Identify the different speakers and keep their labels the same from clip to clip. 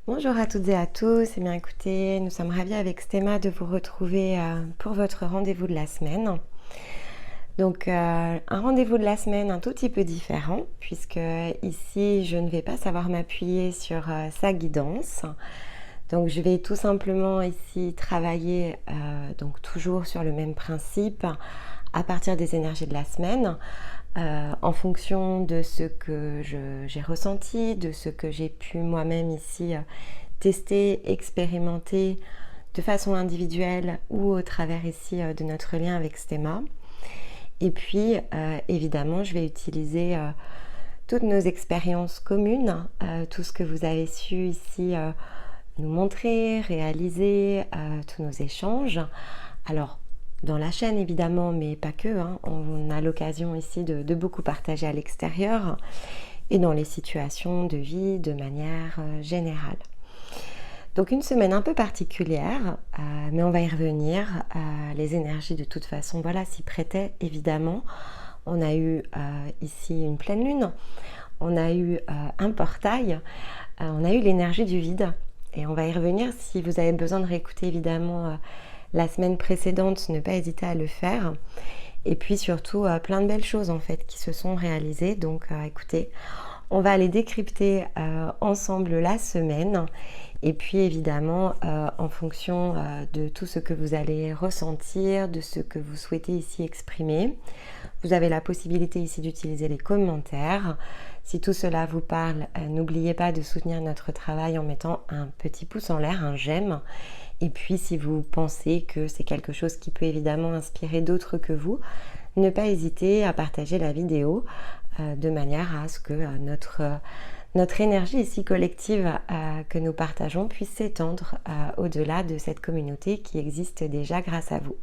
Speaker 1: Bonjour à toutes et à tous, eh bien écoutez, nous sommes ravis avec Stéma de vous retrouver pour votre rendez-vous de la semaine. Donc un rendez-vous de la semaine un tout petit peu différent, puisque ici je ne vais pas savoir m'appuyer sur sa guidance. Donc je vais tout simplement ici travailler donc toujours sur le même principe à partir des énergies de la semaine. En fonction de ce que j'ai ressenti, de ce que j'ai pu moi-même ici tester, expérimenter de façon individuelle ou au travers ici de notre lien avec Stéma. Et puis évidemment je vais utiliser toutes nos expériences communes, tout ce que vous avez su ici nous montrer, réaliser, tous nos échanges. Alors dans la chaîne évidemment, mais pas que, hein. On a l'occasion ici de beaucoup partager à l'extérieur et dans les situations de vie de manière générale. Donc une semaine un peu particulière, mais on va y revenir. Les énergies de toute façon, voilà, s'y prêtaient évidemment. On a eu ici une pleine lune, on a eu un portail, on a eu l'énergie du vide. Et on va y revenir. Si vous avez besoin de réécouter évidemment la semaine précédente, ne pas hésiter à le faire. Et puis surtout plein de belles choses en fait qui se sont réalisées. Donc écoutez, on va aller décrypter ensemble la semaine. Et puis évidemment, en fonction de tout ce que vous allez ressentir, de ce que vous souhaitez ici exprimer, vous avez la possibilité ici d'utiliser les commentaires. Si tout cela vous parle, n'oubliez pas de soutenir notre travail en mettant un petit pouce en l'air, un j'aime. Et puis si vous pensez que c'est quelque chose qui peut évidemment inspirer d'autres que vous, ne pas hésiter à partager la vidéo de manière à ce que notre énergie ici collective que nous partageons puisse s'étendre au-delà de cette communauté qui existe déjà grâce à vous.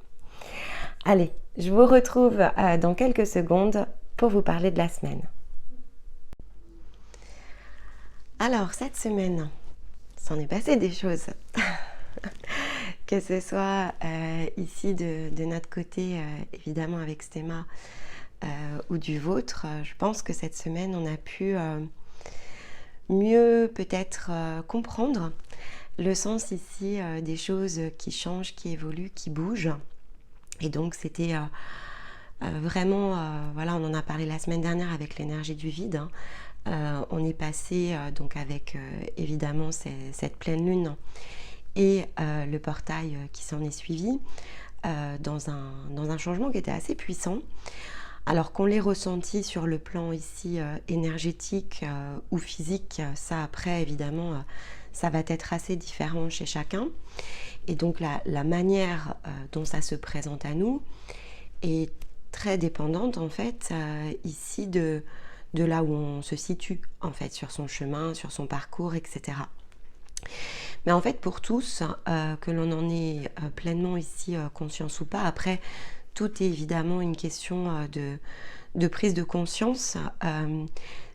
Speaker 1: Allez, je vous retrouve dans quelques secondes pour vous parler de la semaine. Alors, cette semaine, s'en est passé des choses. Que ce soit ici de notre côté, évidemment avec Stéma, ou du vôtre, je pense que cette semaine, on a pu mieux peut-être comprendre le sens ici des choses qui changent, qui évoluent, qui bougent. Et donc, c'était vraiment, voilà, on en a parlé la semaine dernière avec l'énergie du vide. On est passé donc avec évidemment cette pleine lune et le portail qui s'en est suivi dans un changement qui était assez puissant. Alors qu'on l'ait ressenti sur le plan ici énergétique ou physique, ça après évidemment ça va être assez différent chez chacun. Et donc la manière dont ça se présente à nous est très dépendante en fait ici de là où on se situe en fait sur son chemin, sur son parcours, etc. Mais en fait pour tous, que l'on en ait pleinement ici conscience ou pas, après tout est évidemment une question de prise de conscience.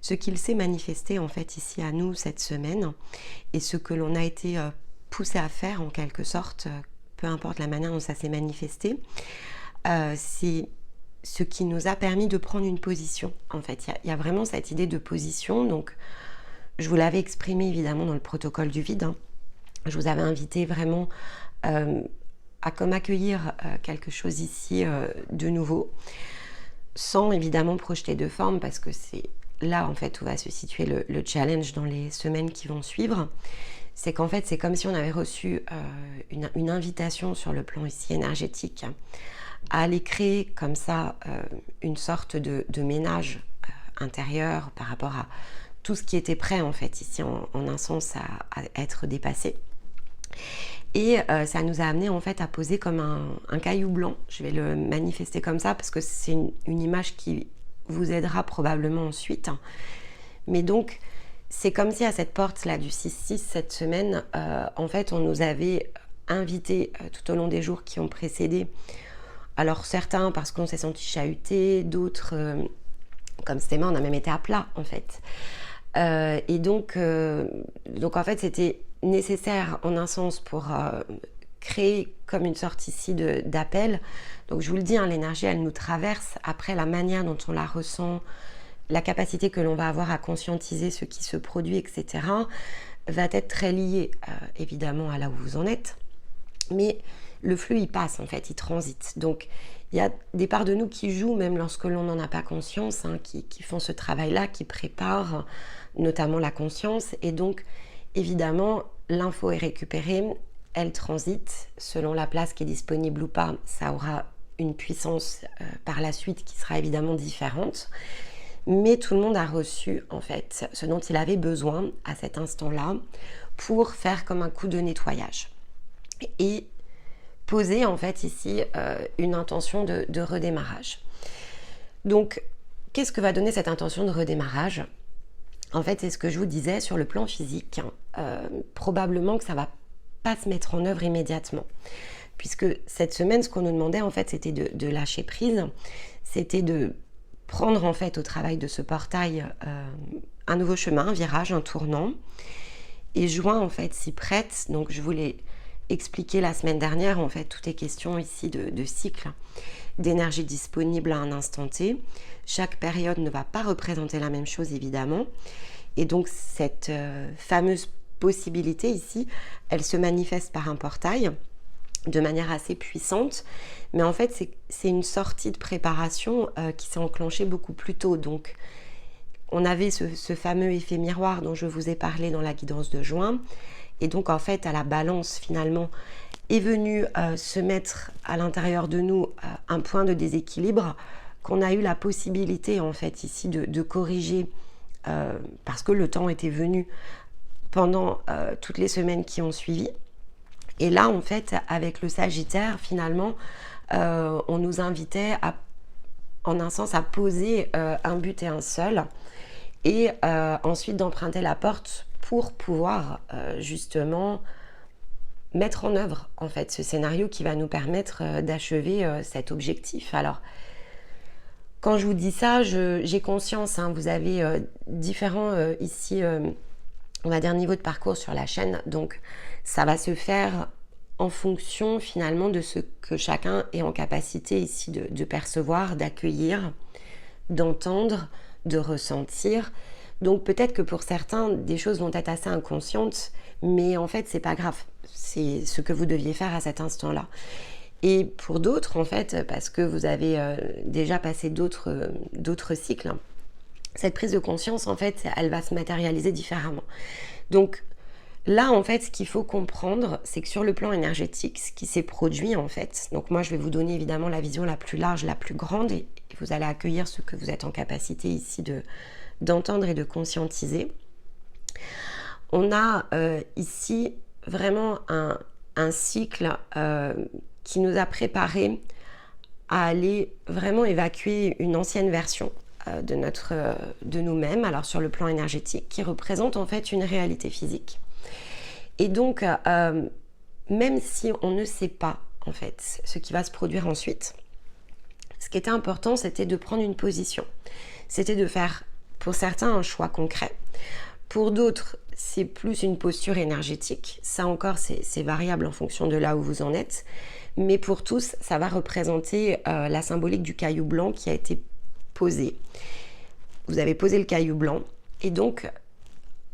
Speaker 1: Ce qu'il s'est manifesté en fait ici à nous cette semaine et ce que l'on a été poussé à faire en quelque sorte, peu importe la manière dont ça s'est manifesté, c'est ce qui nous a permis de prendre une position. En fait, il y a vraiment cette idée de position. Donc, je vous l'avais exprimé évidemment dans le protocole du vide. Je vous avais invité vraiment à comme accueillir quelque chose ici de nouveau, sans évidemment projeter de forme, parce que c'est là en fait où va se situer le challenge dans les semaines qui vont suivre. C'est qu'en fait c'est comme si on avait reçu une invitation sur le plan ici énergétique à aller créer comme ça une sorte de ménage intérieur par rapport à tout ce qui était prêt en fait ici en un sens à être dépassé. Et ça nous a amené en fait à poser comme un caillou blanc. Je vais le manifester comme ça parce que c'est une image qui vous aidera probablement ensuite. Mais donc c'est comme si à cette porte là du 6-6 cette semaine, en fait on nous avait invités tout au long des jours qui ont précédé. Alors certains parce qu'on s'est senti chahuté, d'autres comme Stéma on a même été à plat en fait. Et donc en fait c'était nécessaire en un sens pour créer comme une sorte ici d'appel. Donc je vous le dis, hein, l'énergie elle nous traverse. Après la manière dont on la ressent, la capacité que l'on va avoir à conscientiser ce qui se produit, etc. va être très lié évidemment à là où vous en êtes, mais le flux il passe en fait, il transite. Donc il y a des parts de nous qui jouent même lorsque l'on n'en a pas conscience, hein, qui font ce travail-là, qui préparent notamment la conscience. Et donc évidemment l'info est récupérée, elle transite selon la place qui est disponible ou pas, ça aura une puissance par la suite qui sera évidemment différente. Mais tout le monde a reçu en fait ce dont il avait besoin à cet instant-là pour faire comme un coup de nettoyage. Et poser en fait ici une intention de redémarrage. Donc, qu'est-ce que va donner cette intention de redémarrage? En fait, c'est ce que je vous disais sur le plan physique. Probablement que ça va pas se mettre en œuvre immédiatement. Puisque cette semaine, ce qu'on nous demandait en fait, c'était de lâcher prise, c'était de prendre en fait au travail de ce portail un nouveau chemin, un virage, un tournant. Et juin en fait s'y prête, donc je voulais expliqué la semaine dernière, en fait, tout est question ici de cycle, d'énergie disponible à un instant T. Chaque période ne va pas représenter la même chose, évidemment. Et donc, cette fameuse possibilité ici, elle se manifeste par un portail de manière assez puissante. Mais en fait, c'est une sortie de préparation qui s'est enclenchée beaucoup plus tôt. Donc, on avait ce fameux effet miroir dont je vous ai parlé dans la guidance de juin. Et donc, en fait, à la balance, finalement, est venu se mettre à l'intérieur de nous un point de déséquilibre qu'on a eu la possibilité, en fait, ici, de corriger parce que le temps était venu pendant toutes les semaines qui ont suivi. Et là, en fait, avec le Sagittaire, finalement, on nous invitait, en un sens, à poser un but et un seul, et ensuite d'emprunter la porte pour pouvoir justement mettre en œuvre en fait ce scénario qui va nous permettre d'achever cet objectif. Alors, quand je vous dis ça, j'ai conscience, hein, vous avez différents ici, on va dire, niveaux de parcours sur la chaîne, donc ça va se faire en fonction finalement de ce que chacun est en capacité ici de percevoir, d'accueillir, d'entendre, de ressentir. Donc peut-être que pour certains, des choses vont être assez inconscientes, mais en fait, c'est pas grave. C'est ce que vous deviez faire à cet instant-là. Et pour d'autres, en fait, parce que vous avez déjà passé d'autres cycles, cette prise de conscience, en fait, elle va se matérialiser différemment. Donc là, en fait, ce qu'il faut comprendre, c'est que sur le plan énergétique, ce qui s'est produit, en fait, donc moi, je vais vous donner évidemment la vision la plus large, la plus grande, et vous allez accueillir ce que vous êtes en capacité ici d'entendre et de conscientiser. On a ici vraiment un cycle qui nous a préparé à aller vraiment évacuer une ancienne version de nous-mêmes, alors sur le plan énergétique, qui représente en fait une réalité physique. Et donc, même si on ne sait pas en fait ce qui va se produire ensuite, ce qui était important, c'était de prendre une position. C'était de faire, pour certains, un choix concret. Pour d'autres, c'est plus une posture énergétique. Ça encore, c'est variable en fonction de là où vous en êtes. Mais pour tous, ça va représenter la symbolique du caillou blanc qui a été posé. Vous avez posé le caillou blanc. Et donc,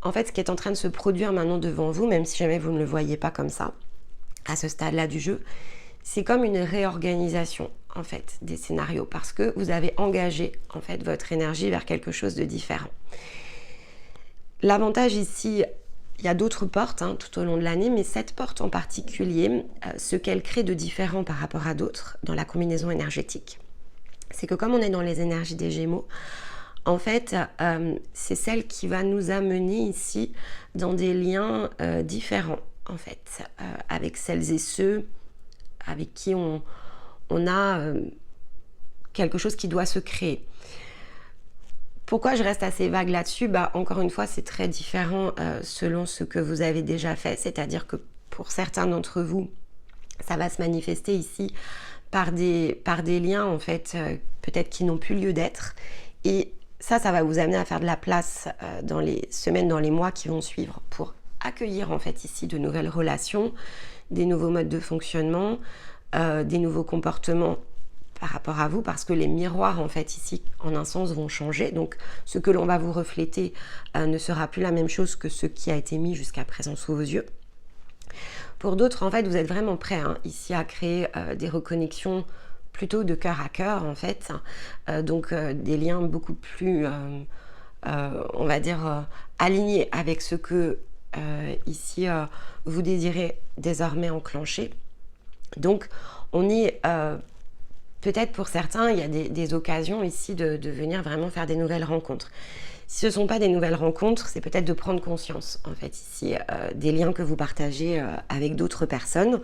Speaker 1: en fait, ce qui est en train de se produire maintenant devant vous, même si jamais vous ne le voyez pas comme ça, à ce stade-là du jeu, c'est comme une réorganisation en fait des scénarios parce que vous avez engagé en fait votre énergie vers quelque chose de différent. L'avantage ici, il y a d'autres portes tout au long de l'année, mais cette porte en particulier, ce qu'elle crée de différent par rapport à d'autres dans la combinaison énergétique, c'est que comme on est dans les énergies des Gémeaux, en fait, c'est celle qui va nous amener ici dans des liens différents, en fait, avec celles et ceux avec qui on a quelque chose qui doit se créer. Pourquoi je reste assez vague là-dessus? Encore une fois, c'est très différent selon ce que vous avez déjà fait, c'est-à-dire que pour certains d'entre vous, ça va se manifester ici par des liens, en fait, peut-être qui n'ont plus lieu d'être. Et ça va vous amener à faire de la place dans les semaines, dans les mois qui vont suivre pour accueillir, en fait, ici de nouvelles relations, des nouveaux modes de fonctionnement, des nouveaux comportements par rapport à vous, parce que les miroirs, en fait, ici, en un sens, vont changer. Donc, ce que l'on va vous refléter ne sera plus la même chose que ce qui a été mis jusqu'à présent sous vos yeux. Pour d'autres, en fait, vous êtes vraiment prêts ici à créer des reconnexions plutôt de cœur à cœur, en fait. Donc, des liens beaucoup plus, on va dire, alignés avec ce que, ici, vous désirez désormais enclencher. Donc, on est... peut-être pour certains, il y a des occasions ici de venir vraiment faire des nouvelles rencontres. Si ce ne sont pas des nouvelles rencontres, c'est peut-être de prendre conscience, en fait, ici, des liens que vous partagez avec d'autres personnes.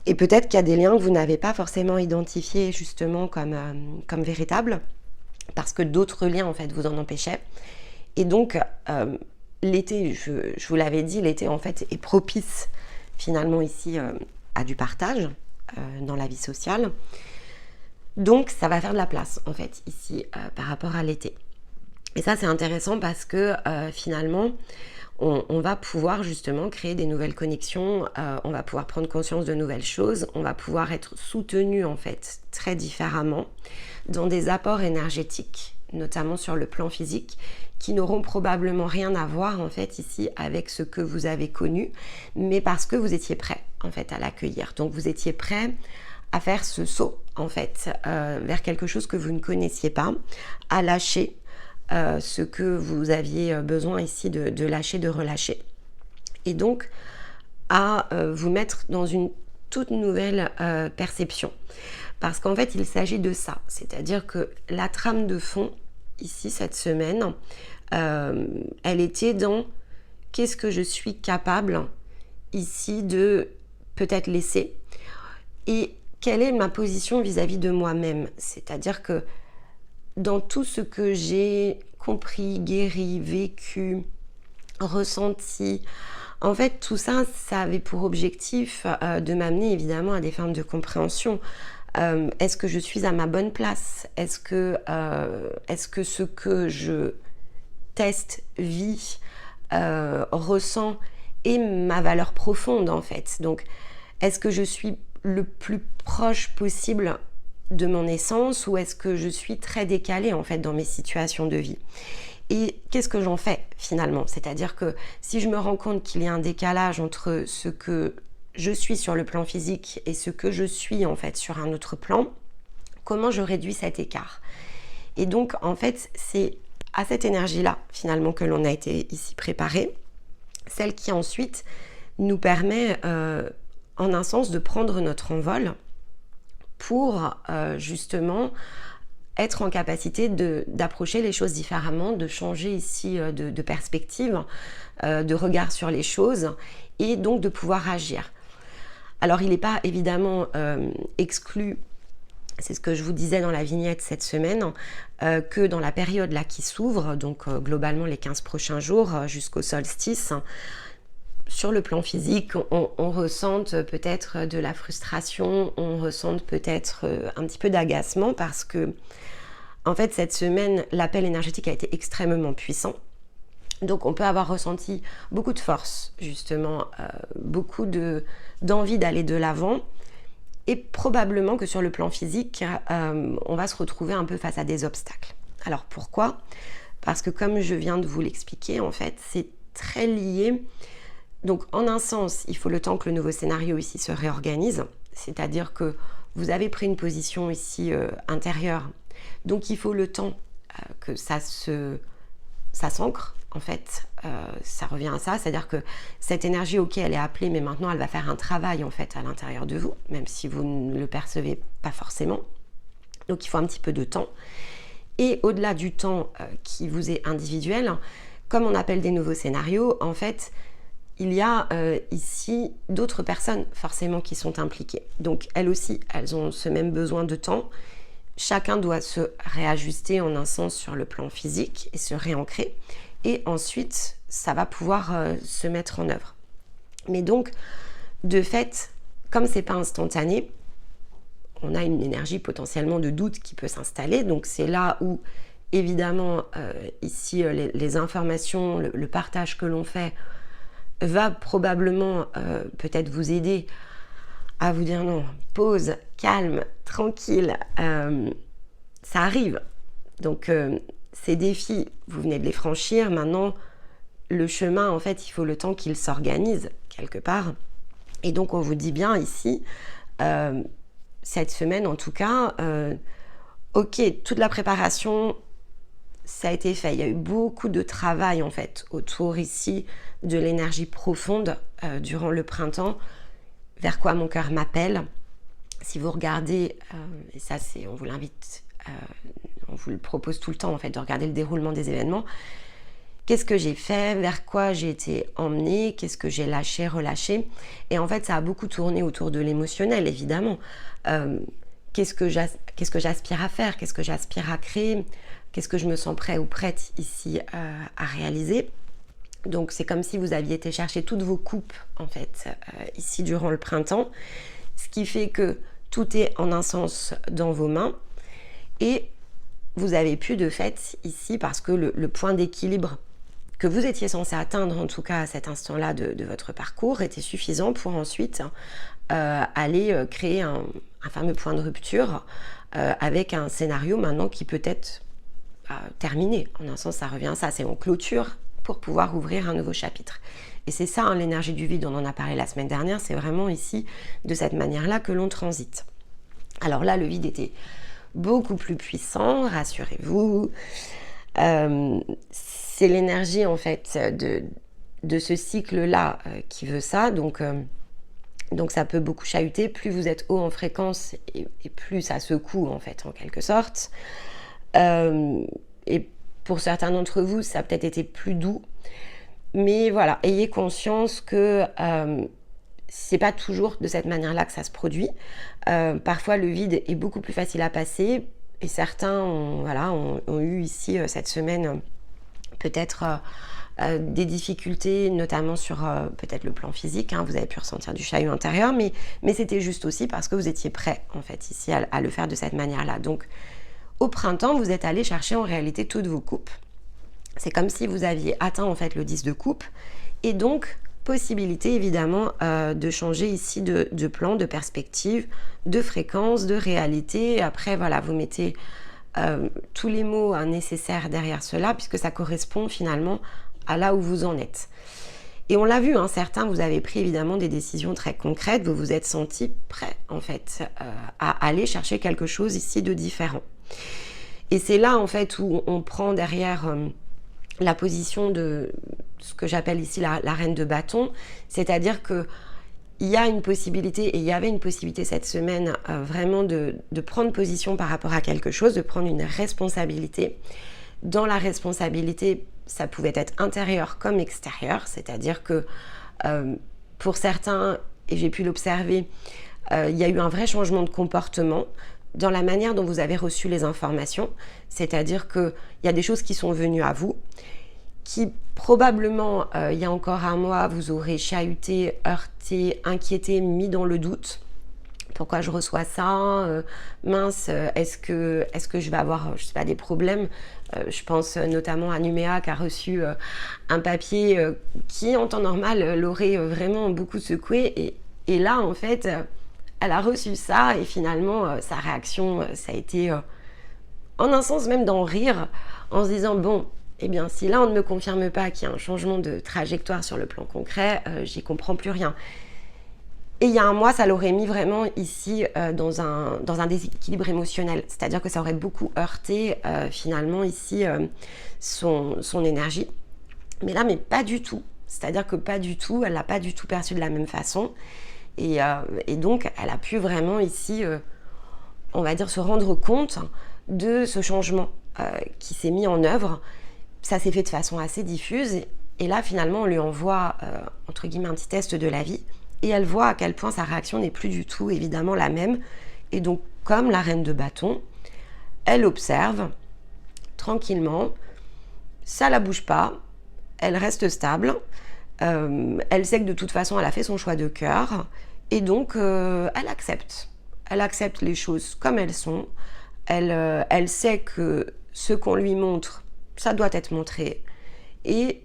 Speaker 1: Et peut-être qu'il y a des liens que vous n'avez pas forcément identifiés justement comme véritables, parce que d'autres liens, en fait, vous en empêchaient. Et donc, l'été, je vous l'avais dit, l'été, en fait, est propice, finalement, ici, à du partage dans la vie sociale. Donc, ça va faire de la place, en fait, ici, par rapport à l'été. Et ça, c'est intéressant parce que finalement, on va pouvoir justement créer des nouvelles connexions, on va pouvoir prendre conscience de nouvelles choses, on va pouvoir être soutenu en fait très différemment dans des apports énergétiques, notamment sur le plan physique, qui n'auront probablement rien à voir en fait ici avec ce que vous avez connu, mais parce que vous étiez prêt en fait à l'accueillir. Donc vous étiez prêt à faire ce saut en fait vers quelque chose que vous ne connaissiez pas, à lâcher ce que vous aviez besoin ici de lâcher, de relâcher. Et donc, à vous mettre dans une toute nouvelle perception. Parce qu'en fait, il s'agit de ça. C'est-à-dire que la trame de fond, ici, cette semaine, elle était dans qu'est-ce que je suis capable ici de peut-être laisser et quelle est ma position vis-à-vis de moi-même. C'est-à-dire que dans tout ce que j'ai compris, guéri, vécu, ressenti, en fait tout ça, ça avait pour objectif de m'amener évidemment à des formes de compréhension. Est-ce que je suis à ma bonne place? Est-ce que ce que je teste, vis, ressens est ma valeur profonde en fait? Donc est-ce que je suis le plus proche possible de mon essence ou est-ce que je suis très décalée en fait dans mes situations de vie? Et qu'est-ce que j'en fais finalement? C'est-à-dire que si je me rends compte qu'il y a un décalage entre ce que je suis sur le plan physique et ce que je suis en fait sur un autre plan, comment je réduis cet écart? Et donc en fait c'est à cette énergie-là finalement que l'on a été ici préparé, celle qui ensuite nous permet en un sens de prendre notre envol pour justement être en capacité d'approcher les choses différemment, de changer ici de perspective, de regard sur les choses et donc de pouvoir agir. Alors il n'est pas évidemment exclu, c'est ce que je vous disais dans la vignette cette semaine, que dans la période là qui s'ouvre, donc globalement les 15 prochains jours jusqu'au solstice, sur le plan physique, on ressente peut-être de la frustration, on ressente peut-être un petit peu d'agacement parce que, en fait, cette semaine, l'appel énergétique a été extrêmement puissant. Donc, on peut avoir ressenti beaucoup de force, justement, beaucoup d'envie d'aller de l'avant. Et probablement que sur le plan physique, on va se retrouver un peu face à des obstacles. Alors, pourquoi? Parce que comme je viens de vous l'expliquer, en fait, c'est très lié. Donc en un sens, il faut le temps que le nouveau scénario ici se réorganise, c'est-à-dire que vous avez pris une position ici intérieure, donc il faut le temps que ça s'ancre, en fait, ça revient à ça, c'est-à-dire que cette énergie, ok, elle est appelée, mais maintenant elle va faire un travail en fait à l'intérieur de vous, même si vous ne le percevez pas forcément, donc il faut un petit peu de temps. Et au-delà du temps qui vous est individuel, comme on appelle des nouveaux scénarios, en fait, il y a ici d'autres personnes forcément qui sont impliquées. Donc elles aussi, elles ont ce même besoin de temps. Chacun doit se réajuster en un sens sur le plan physique et se réancrer. Et ensuite, ça va pouvoir se mettre en œuvre. Mais donc, de fait, comme c'est pas instantané, on a une énergie potentiellement de doute qui peut s'installer. Donc c'est là où, évidemment, ici, les informations, le partage que l'on fait va probablement peut-être vous aider à vous dire non, pause, calme, tranquille, ça arrive. Donc ces défis, vous venez de les franchir, maintenant le chemin, en fait, il faut le temps qu'il s'organise quelque part. Et donc on vous dit bien ici, cette semaine en tout cas, ok, toute la préparation, ça a été fait. Il y a eu beaucoup de travail en fait autour ici de l'énergie profonde durant le printemps, vers quoi mon cœur m'appelle. Si vous regardez, et ça c'est, on vous l'invite, on vous le propose tout le temps en fait, de regarder le déroulement des événements. Qu'est-ce que j'ai fait, vers quoi j'ai été emmenée, qu'est-ce que j'ai lâché, relâché. Et en fait, ça a beaucoup tourné autour de l'émotionnel, évidemment. Qu'est-ce que j'aspire à faire, qu'est-ce que j'aspire à créer, qu'est-ce que je me sens prêt ou prête ici à réaliser. Donc, c'est comme si vous aviez été chercher toutes vos coupes, en fait, ici durant le printemps. Ce qui fait que tout est en un sens dans vos mains. Et vous avez pu, de fait, ici, parce que le point d'équilibre que vous étiez censé atteindre, en tout cas à cet instant-là de votre parcours, était suffisant pour ensuite aller créer un fameux point de rupture avec un scénario maintenant qui peut être terminé. En un sens, ça revient à ça, c'est en clôture pour pouvoir ouvrir un nouveau chapitre. Et c'est ça, hein, l'énergie du vide, on en a parlé la semaine dernière, c'est vraiment ici, de cette manière-là que l'on transite. Alors là, le vide était beaucoup plus puissant, rassurez-vous. C'est l'énergie en fait de ce cycle-là qui veut ça, donc ça peut beaucoup chahuter. Plus vous êtes haut en fréquence et plus ça secoue en fait, en quelque sorte. Et pour certains d'entre vous, ça a peut-être été plus doux, mais voilà, ayez conscience que c'est pas toujours de cette manière-là que ça se produit. Parfois, le vide est beaucoup plus facile à passer. Et certains ont eu ici cette semaine peut-être des difficultés, notamment sur peut-être le plan physique. Hein, vous avez pu ressentir du chahut intérieur, mais c'était juste aussi parce que vous étiez prêt en fait ici à le faire de cette manière-là. Donc au printemps, vous êtes allé chercher en réalité toutes vos coupes. C'est comme si vous aviez atteint en fait le 10 de coupe. Et donc possibilité évidemment de changer ici de plan, de perspective, de fréquence, de réalité. Après voilà, vous mettez tous les mots nécessaires derrière cela puisque ça correspond finalement à là où vous en êtes. Et on l'a vu, hein, certains vous avez pris évidemment des décisions très concrètes, vous vous êtes sentis prêts en fait à aller chercher quelque chose ici de différent. Et c'est là en fait où on prend derrière la position de ce que j'appelle ici la reine de bâton, c'est-à-dire que il y a une possibilité, et il y avait une possibilité cette semaine vraiment de prendre position par rapport à quelque chose, de prendre une responsabilité. Dans la responsabilité, ça pouvait être intérieur comme extérieur, c'est-à-dire que pour certains, et j'ai pu l'observer, il y a eu un vrai changement de comportement dans la manière dont vous avez reçu les informations, c'est-à-dire qu'il y a des choses qui sont venues à vous, qui probablement, il y a encore un mois, vous aurez chahuté, heurté, inquiété, mis dans le doute. Pourquoi je reçois ça, mince, est-ce que je vais avoir, je sais pas, des problèmes. Je pense notamment à Numéa qui a reçu un papier qui, en temps normal, l'aurait vraiment beaucoup secoué. Et là, en fait, elle a reçu ça et finalement, sa réaction, ça a été, en un sens même d'en rire, en se disant, bon, eh bien, si là, on ne me confirme pas qu'il y a un changement de trajectoire sur le plan concret, j'y comprends plus rien. Et il y a un mois, ça l'aurait mis vraiment ici dans un déséquilibre émotionnel. C'est-à-dire que ça aurait beaucoup heurté finalement ici son énergie. Mais là, mais pas du tout. C'est-à-dire que pas du tout, elle l'a pas du tout perçu de la même façon. Et donc, elle a pu vraiment ici, on va dire, se rendre compte de ce changement qui s'est mis en œuvre. Ça s'est fait de façon assez diffuse. Et là, finalement, on lui envoie, entre guillemets, un petit test de la vie. Et elle voit à quel point sa réaction n'est plus du tout, évidemment, la même. Et donc, comme la reine de bâton, elle observe tranquillement. Ça la bouge pas. Elle reste stable. Elle sait que de toute façon, elle a fait son choix de cœur. Et donc, elle accepte. Elle accepte les choses comme elles sont. Elle sait que ce qu'on lui montre, ça doit être montré. Et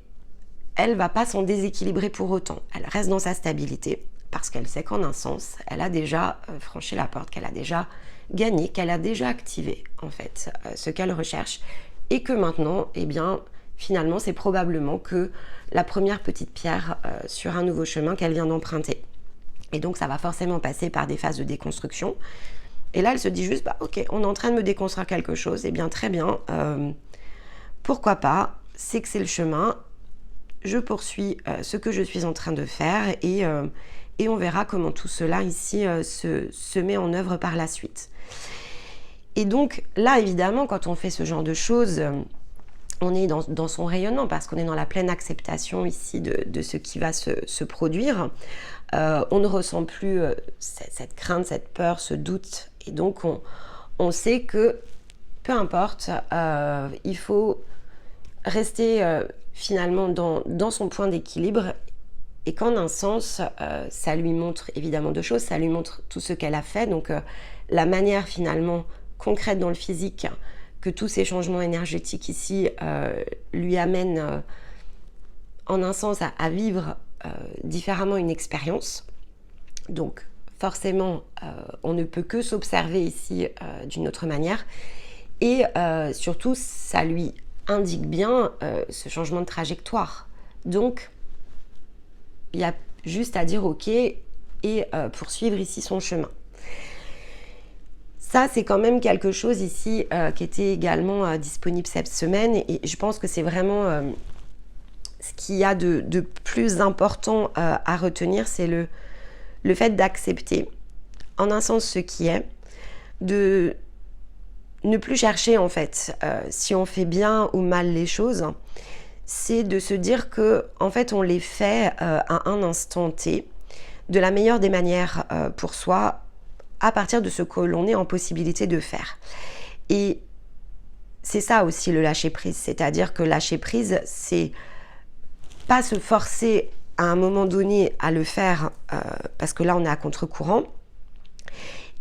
Speaker 1: elle va pas s'en déséquilibrer pour autant. Elle reste dans sa stabilité. parce qu'elle sait qu'en un sens, elle a déjà franchi la porte, qu'elle a déjà gagné, qu'elle a déjà activé en fait ce qu'elle recherche, et que maintenant, eh bien, finalement, c'est probablement que la première petite pierre sur un nouveau chemin qu'elle vient d'emprunter. Et donc, ça va forcément passer par des phases de déconstruction. Et là, elle se dit juste, bah, ok, on est en train de me déconstruire quelque chose, eh bien, très bien, pourquoi pas, c'est que c'est le chemin, je poursuis ce que je suis en train de faire, et on verra comment tout cela ici se met en œuvre par la suite. Et donc, là, évidemment, quand on fait ce genre de choses, on est dans son rayonnement, parce qu'on est dans la pleine acceptation ici de ce qui va se produire. On ne ressent plus cette crainte, cette peur, ce doute. Et donc, on sait que, peu importe, il faut rester finalement dans son point d'équilibre, et qu'en un sens, ça lui montre évidemment deux choses. Ça lui montre tout ce qu'elle a fait, donc la manière finalement concrète dans le physique que tous ces changements énergétiques ici lui amènent en un sens à vivre différemment une expérience. Donc forcément, on ne peut que s'observer ici d'une autre manière, et surtout, ça lui indique bien ce changement de trajectoire. Donc, il y a juste à dire ok et poursuivre ici son chemin. Ça, c'est quand même quelque chose ici qui était également disponible cette semaine, et je pense que c'est vraiment ce qu'il y a de plus important à retenir, c'est le fait d'accepter en un sens ce qui est, de ne plus chercher en fait si on fait bien ou mal les choses, c'est de se dire que en fait on les fait à un instant T, de la meilleure des manières pour soi, à partir de ce que l'on est en possibilité de faire. Et c'est ça aussi le lâcher prise, c'est-à-dire que lâcher prise, c'est pas se forcer à un moment donné à le faire parce que là on est à contre-courant,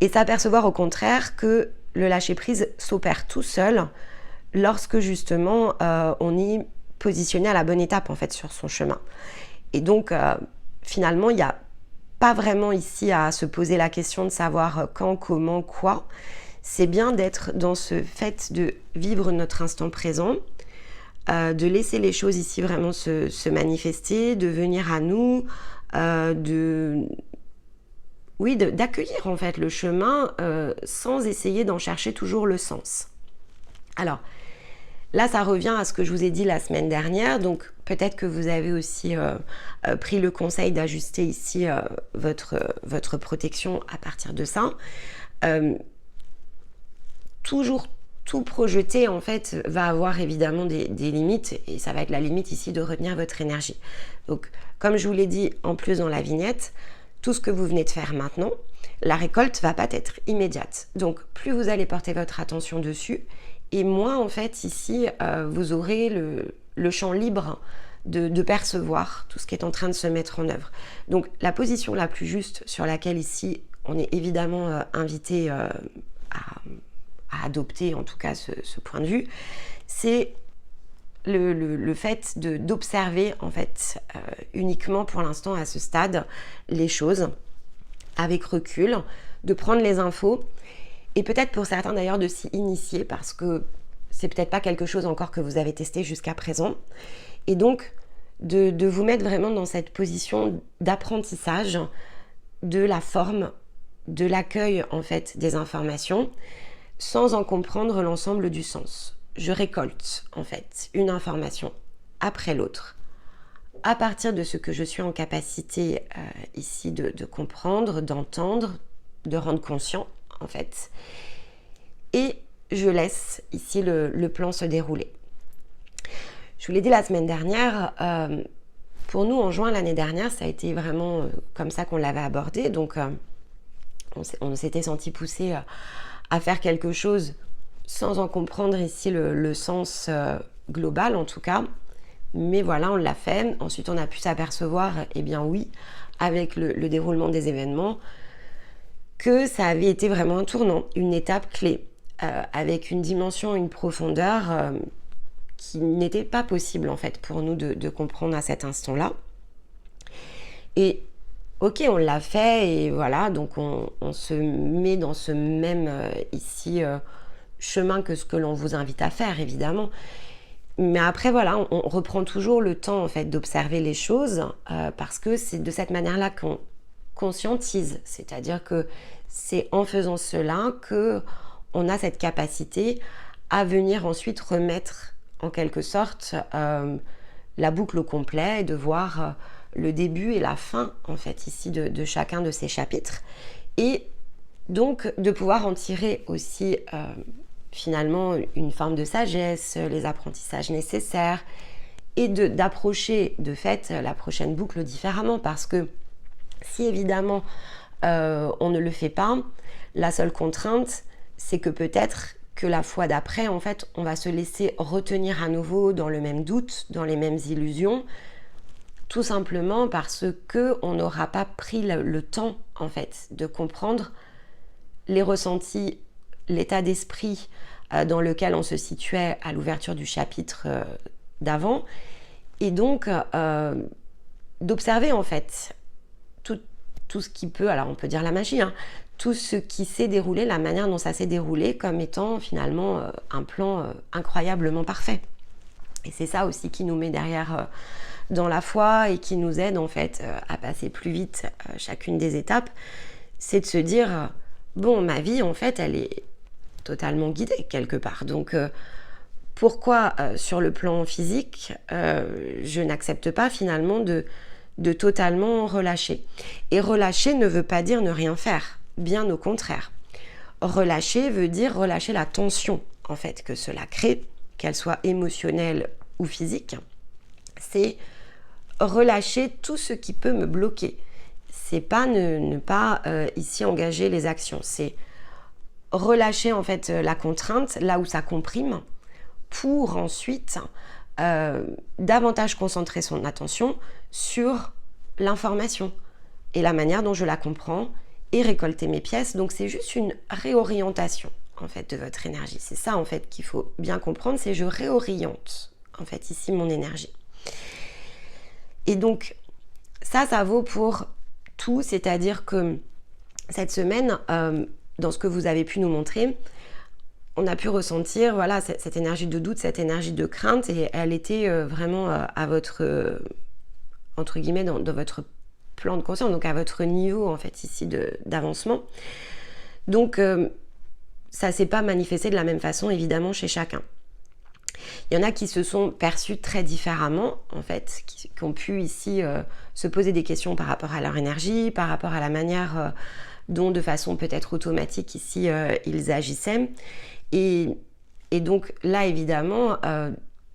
Speaker 1: et s'apercevoir au contraire que le lâcher prise s'opère tout seul lorsque justement on est positionné à la bonne étape en fait sur son chemin. Et donc finalement il n'y a pas vraiment ici à se poser la question de savoir quand, comment, quoi. C'est bien d'être dans ce fait de vivre notre instant présent, de laisser les choses ici vraiment se manifester, de venir à nous, d'accueillir en fait le chemin sans essayer d'en chercher toujours le sens. Alors là, ça revient à ce que je vous ai dit la semaine dernière, donc peut-être que vous avez aussi pris le conseil d'ajuster ici votre protection à partir de ça. Toujours tout projeter en fait va avoir évidemment des limites, et ça va être la limite ici de retenir votre énergie. Donc comme je vous l'ai dit en plus dans la vignette, tout ce que vous venez de faire maintenant, la récolte va pas être immédiate. Donc plus vous allez porter votre attention dessus, et moins en fait ici vous aurez le champ libre de percevoir tout ce qui est en train de se mettre en œuvre. Donc la position la plus juste sur laquelle ici on est évidemment invité à adopter en tout cas ce point de vue, c'est le fait d'observer en fait uniquement pour l'instant à ce stade les choses avec recul, de prendre les infos, et peut-être pour certains d'ailleurs de s'y initier, parce que c'est peut-être pas quelque chose encore que vous avez testé jusqu'à présent, et donc de vous mettre vraiment dans cette position d'apprentissage de la forme, de l'accueil en fait des informations, sans en comprendre l'ensemble du sens. Je récolte en fait une information après l'autre, à partir de ce que je suis en capacité ici de comprendre, d'entendre, de rendre conscient en fait, et je laisse ici le plan se dérouler. Je vous l'ai dit la semaine dernière, pour nous en juin l'année dernière, ça a été vraiment comme ça qu'on l'avait abordé, donc on s'était senti pousser à faire quelque chose sans en comprendre ici le sens global en tout cas, mais voilà, on l'a fait. Ensuite on a pu s'apercevoir, eh bien oui, avec le déroulement des événements, que ça avait été vraiment un tournant, une étape clé, avec une dimension, une profondeur qui n'était pas possible en fait pour nous de comprendre à cet instant-là. Et ok, on l'a fait et voilà, donc on se met dans ce même ici chemin que ce que l'on vous invite à faire, évidemment. Mais après, voilà, on reprend toujours le temps en fait d'observer les choses parce que c'est de cette manière-là qu'on conscientise. C'est-à-dire que c'est en faisant cela que on a cette capacité à venir ensuite remettre en quelque sorte la boucle au complet et de voir le début et la fin en fait ici de chacun de ces chapitres. Et donc de pouvoir en tirer aussi finalement une forme de sagesse, les apprentissages nécessaires et d'approcher de fait la prochaine boucle différemment parce que si évidemment on ne le fait pas, la seule contrainte c'est que peut-être que la fois d'après en fait on va se laisser retenir à nouveau dans le même doute, dans les mêmes illusions, tout simplement parce que on n'aura pas pris le temps en fait de comprendre les ressentis, l'état d'esprit dans lequel on se situait à l'ouverture du chapitre d'avant, et donc d'observer en fait tout ce qui peut, alors on peut dire la magie, hein, tout ce qui s'est déroulé, la manière dont ça s'est déroulé comme étant finalement un plan incroyablement parfait. Et c'est ça aussi qui nous met derrière dans la foi et qui nous aide en fait à passer plus vite chacune des étapes, c'est de se dire bon, ma vie en fait elle est totalement guidée quelque part, donc pourquoi sur le plan physique je n'accepte pas finalement de totalement relâcher. Et relâcher ne veut pas dire ne rien faire, bien au contraire. Relâcher veut dire relâcher la tension en fait que cela crée, qu'elle soit émotionnelle ou physique. C'est relâcher tout ce qui peut me bloquer. C'est pas ne pas ici engager les actions, c'est relâcher en fait la contrainte là où ça comprime pour ensuite davantage concentrer son attention sur l'information et la manière dont je la comprends et récolter mes pièces. Donc c'est juste une réorientation en fait de votre énergie. C'est ça en fait qu'il faut bien comprendre, c'est je réoriente en fait ici mon énergie. Et donc ça vaut pour tout, c'est-à-dire que cette semaine, dans ce que vous avez pu nous montrer, on a pu ressentir voilà, cette énergie de doute, cette énergie de crainte, et elle était vraiment à votre, entre guillemets, dans votre plan de conscience, donc à votre niveau en fait ici d'avancement. Donc ça ne s'est pas manifesté de la même façon évidemment chez chacun. Il y en a qui se sont perçus très différemment en fait, qui ont pu ici se poser des questions par rapport à leur énergie, par rapport à la manière dont de façon peut-être automatique ici ils agissaient. Et donc là, évidemment,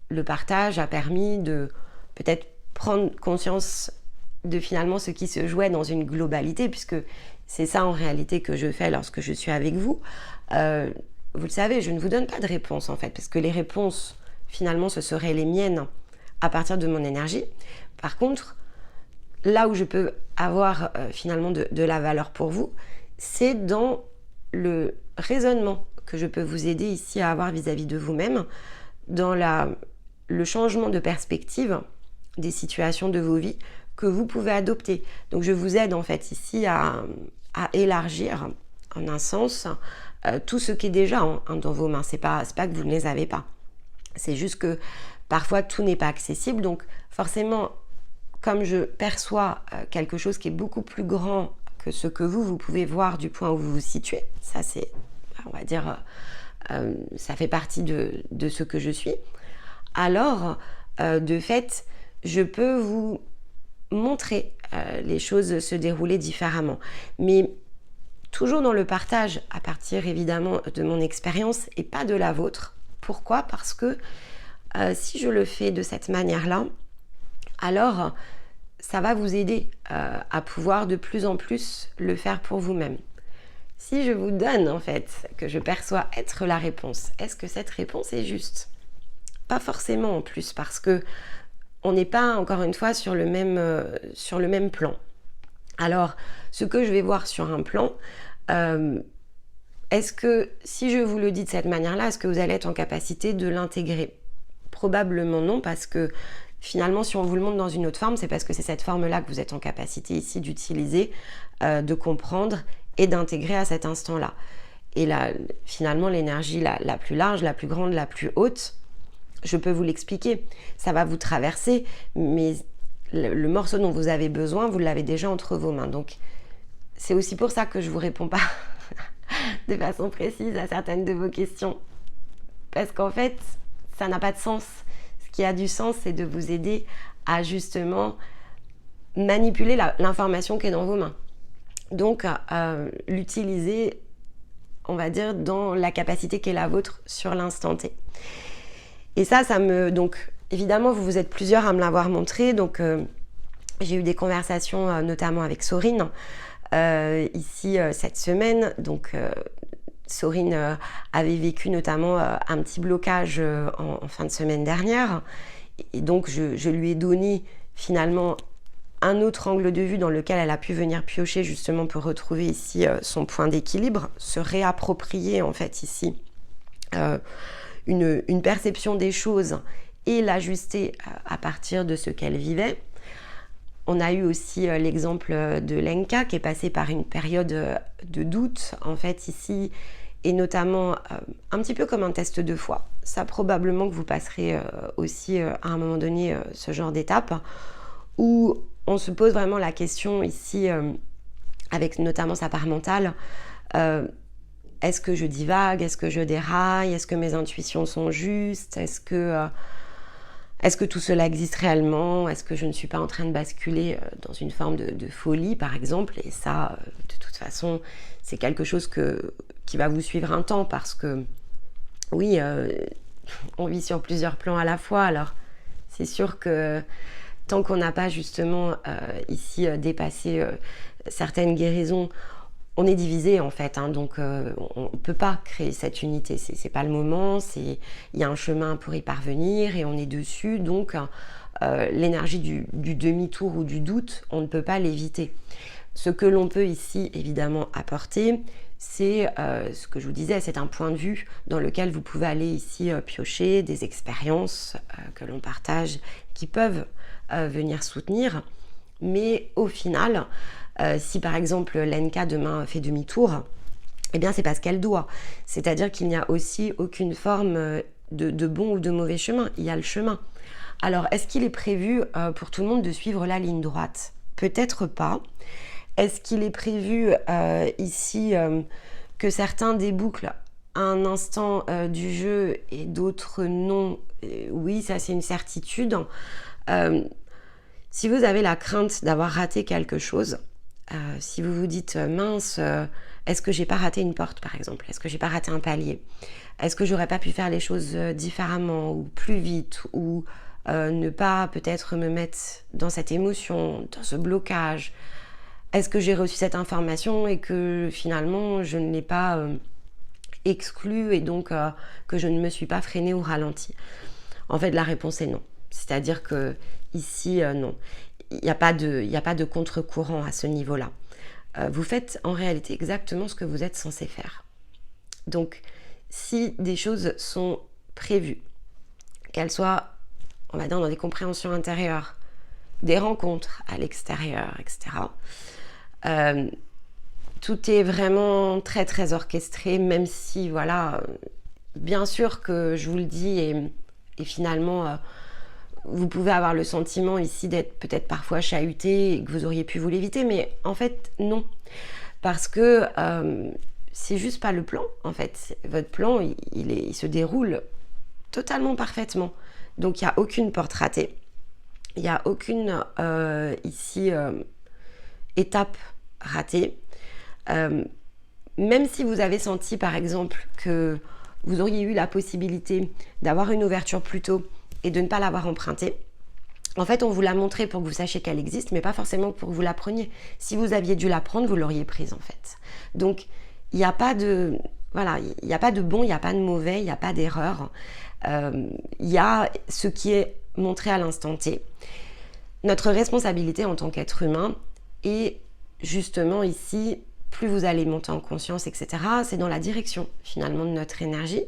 Speaker 1: le partage a permis de peut-être prendre conscience de finalement ce qui se jouait dans une globalité, puisque c'est ça en réalité que je fais lorsque je suis avec vous. Vous le savez, je ne vous donne pas de réponse en fait, parce que les réponses, finalement, ce seraient les miennes à partir de mon énergie. Par contre, là où je peux avoir finalement de la valeur pour vous, c'est dans le raisonnement que je peux vous aider ici à avoir vis-à-vis de vous-même, dans le changement de perspective des situations de vos vies que vous pouvez adopter. Donc je vous aide en fait ici à élargir en un sens tout ce qui est déjà dans vos mains. C'est pas que vous ne les avez pas. C'est juste que parfois tout n'est pas accessible. Donc forcément, comme je perçois quelque chose qui est beaucoup plus grand que ce que vous pouvez voir du point où vous vous situez, ça c'est, on va dire, ça fait partie de ce que je suis. Alors, de fait, je peux vous montrer les choses se dérouler différemment. Mais toujours dans le partage, à partir évidemment de mon expérience et pas de la vôtre. Pourquoi ? Parce que si je le fais de cette manière-là, alors ça va vous aider à pouvoir de plus en plus le faire pour vous-même. Si je vous donne en fait que je perçois être la réponse, est-ce que cette réponse est juste ? Pas forcément en plus, parce que on n'est pas encore une fois sur le même plan. Alors, ce que je vais voir sur un plan, est-ce que si je vous le dis de cette manière-là, est-ce que vous allez être en capacité de l'intégrer ? Probablement non, parce que finalement, si on vous le montre dans une autre forme, c'est parce que c'est cette forme-là que vous êtes en capacité ici d'utiliser, de comprendre et d'intégrer à cet instant-là. Et là, finalement, l'énergie la plus large, la plus grande, la plus haute, je peux vous l'expliquer. Ça va vous traverser, mais le morceau dont vous avez besoin, vous l'avez déjà entre vos mains. Donc, c'est aussi pour ça que je ne vous réponds pas de façon précise à certaines de vos questions. Parce qu'en fait, ça n'a pas de sens. Ce qui a du sens, c'est de vous aider à justement manipuler l'information qui est dans vos mains. Donc, l'utiliser, on va dire, dans la capacité qui est la vôtre sur l'instant T. Et ça me... Donc, évidemment, vous êtes plusieurs à me l'avoir montré. Donc, j'ai eu des conversations, notamment avec Sorine, ici, cette semaine. Donc, Sorine avait vécu notamment un petit blocage en fin de semaine dernière. Et donc, je lui ai donné finalement un autre angle de vue dans lequel elle a pu venir piocher justement pour retrouver ici son point d'équilibre, se réapproprier en fait ici une perception des choses et l'ajuster à partir de ce qu'elle vivait. On a eu aussi l'exemple de Lenka qui est passée par une période de doute en fait ici, et notamment un petit peu comme un test de foi. Ça probablement que vous passerez aussi à un moment donné ce genre d'étape où on se pose vraiment la question ici, avec notamment sa part mentale, est-ce que je divague, est-ce que je déraille, est-ce que mes intuitions sont justes, est-ce que tout cela existe réellement, est-ce que je ne suis pas en train de basculer dans une forme de folie par exemple. Et ça, de toute façon, c'est quelque chose qui va vous suivre un temps, parce que oui, on vit sur plusieurs plans à la fois. Alors c'est sûr que tant qu'on n'a pas justement ici dépassé certaines guérisons, on est divisé en fait, hein, donc on ne peut pas créer cette unité, c'est pas le moment, il y a un chemin pour y parvenir et on est dessus, donc l'énergie du demi-tour ou du doute, on ne peut pas l'éviter. Ce que l'on peut ici évidemment apporter, c'est ce que je vous disais, c'est un point de vue dans lequel vous pouvez aller ici piocher des expériences que l'on partage, qui peuvent venir soutenir. Mais au final, si par exemple Lenka demain fait demi-tour, eh bien c'est parce qu'elle doit. C'est-à-dire qu'il n'y a aussi aucune forme de bon ou de mauvais chemin, il y a le chemin. Alors est-ce qu'il est prévu pour tout le monde de suivre la ligne droite? Peut-être pas. Est-ce qu'il est prévu ici que certains débouclent à un instant du jeu et d'autres non? Oui, ça c'est une certitude. Si vous avez la crainte d'avoir raté quelque chose, si vous vous dites mince, est-ce que j'ai pas raté une porte par exemple? Est-ce que j'ai pas raté un palier? Est-ce que j'aurais pas pu faire les choses différemment ou plus vite, ou ne pas peut-être me mettre dans cette émotion, dans ce blocage? Est-ce que j'ai reçu cette information et que finalement je ne l'ai pas exclue et donc que je ne me suis pas freinée ou ralentie? En fait, la réponse est non. C'est-à-dire que ici, non. Il n'y a pas de contre-courant à ce niveau-là. Vous faites en réalité exactement ce que vous êtes censé faire. Donc, si des choses sont prévues, qu'elles soient, on va dire, dans des compréhensions intérieures, des rencontres à l'extérieur, etc., tout est vraiment très très orchestré, même si, voilà, bien sûr que je vous le dis, et finalement, vous pouvez avoir le sentiment ici d'être peut-être parfois chahuté et que vous auriez pu vous l'éviter, mais en fait, non. Parce que c'est juste pas le plan, en fait. Votre plan, il se déroule totalement parfaitement. Donc, il n'y a aucune porte ratée. Il n'y a aucune, ici, étape ratée. Même si vous avez senti, par exemple, que vous auriez eu la possibilité d'avoir une ouverture plus tôt et de ne pas l'avoir empruntée, en fait, on vous l'a montré pour que vous sachiez qu'elle existe, mais pas forcément pour que vous la preniez. Si vous aviez dû la prendre, vous l'auriez prise, en fait. Donc, il n'y a pas de... Voilà, il n'y a pas de bon, il n'y a pas de mauvais, il n'y a pas d'erreur. Il y a ce qui est montré à l'instant T. Notre responsabilité en tant qu'être humain est justement ici, plus vous allez monter en conscience, etc., c'est dans la direction finalement de notre énergie.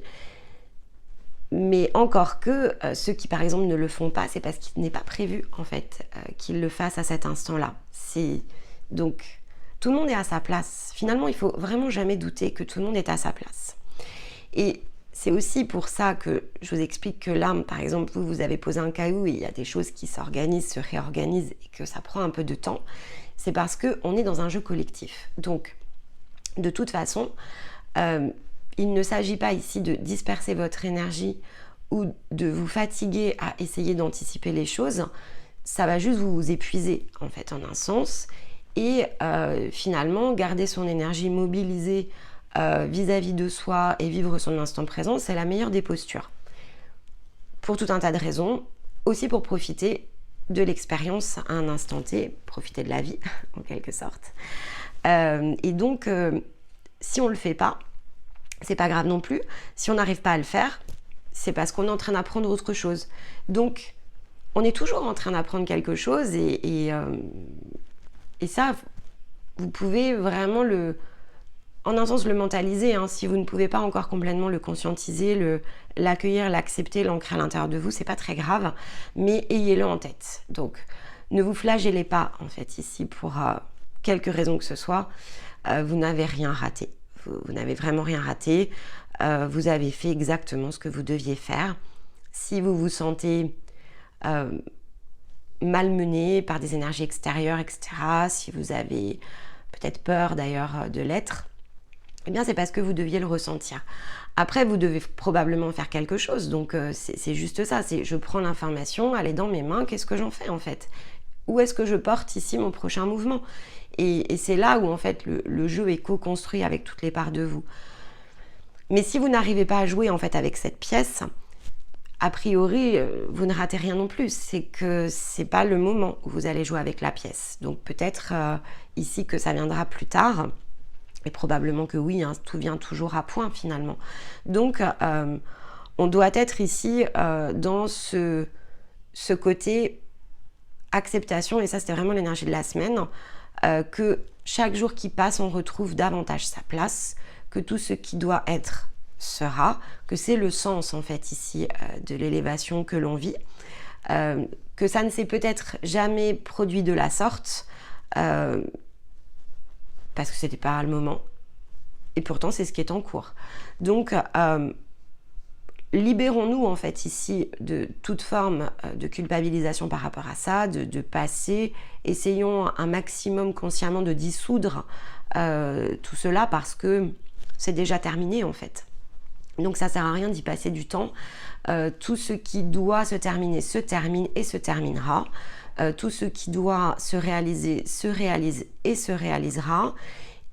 Speaker 1: Mais encore que ceux qui par exemple ne le font pas, c'est parce qu'il n'est pas prévu en fait qu'ils le fassent à cet instant-là. Donc tout le monde est à sa place. Finalement, il faut vraiment jamais douter que tout le monde est à sa place. Et c'est aussi pour ça que je vous explique que là, par exemple, vous avez posé un caillou et il y a des choses qui s'organisent, se réorganisent et que ça prend un peu de temps. C'est parce qu'on est dans un jeu collectif. Donc, de toute façon, il ne s'agit pas ici de disperser votre énergie ou de vous fatiguer à essayer d'anticiper les choses. Ça va juste vous épuiser, en fait, en un sens. Et finalement, garder son énergie mobilisée vis-à-vis de soi et vivre son instant présent, c'est la meilleure des postures. Pour tout un tas de raisons, aussi pour profiter de l'expérience à un instant T, profiter de la vie, en quelque sorte. Et donc, si on ne le fait pas, c'est pas grave non plus. Si on n'arrive pas à le faire, c'est parce qu'on est en train d'apprendre autre chose. Donc, on est toujours en train d'apprendre quelque chose et ça, vous pouvez vraiment en un sens le mentaliser, hein. Si vous ne pouvez pas encore complètement le conscientiser, l'accueillir, l'accepter, l'ancrer à l'intérieur de vous, c'est pas très grave, mais ayez-le en tête. Donc, ne vous flagellez pas en fait ici pour quelque raison que ce soit. Vous n'avez rien raté. Vous n'avez vraiment rien raté. Vous avez fait exactement ce que vous deviez faire. Si vous vous sentez malmené par des énergies extérieures, etc., si vous avez peut-être peur d'ailleurs de l'être, eh bien c'est parce que vous deviez le ressentir. Après, vous devez probablement faire quelque chose, donc c'est juste ça, je prends l'information, elle est dans mes mains, qu'est-ce que j'en fais en fait? Où est-ce que je porte ici mon prochain mouvement? Et c'est là où en fait le jeu est co-construit avec toutes les parts de vous. Mais si vous n'arrivez pas à jouer en fait avec cette pièce, a priori, vous ne ratez rien non plus. C'est que c'est pas le moment où vous allez jouer avec la pièce. Donc peut-être ici que ça viendra plus tard. Et probablement que oui, hein, tout vient toujours à point finalement. Donc on doit être ici dans ce côté acceptation, et ça c'était vraiment l'énergie de la semaine, que chaque jour qui passe, on retrouve davantage sa place, que tout ce qui doit être sera, que c'est le sens en fait ici de l'élévation que l'on vit, que ça ne s'est peut-être jamais produit de la sorte, parce que c'était pas le moment, et pourtant c'est ce qui est en cours. Donc libérons-nous en fait ici de toute forme de culpabilisation par rapport à ça, de passer, essayons un maximum consciemment de dissoudre tout cela parce que c'est déjà terminé en fait. Donc ça sert à rien d'y passer du temps. Tout ce qui doit se terminer se termine et se terminera. Tout ce qui doit se réalise et se réalisera.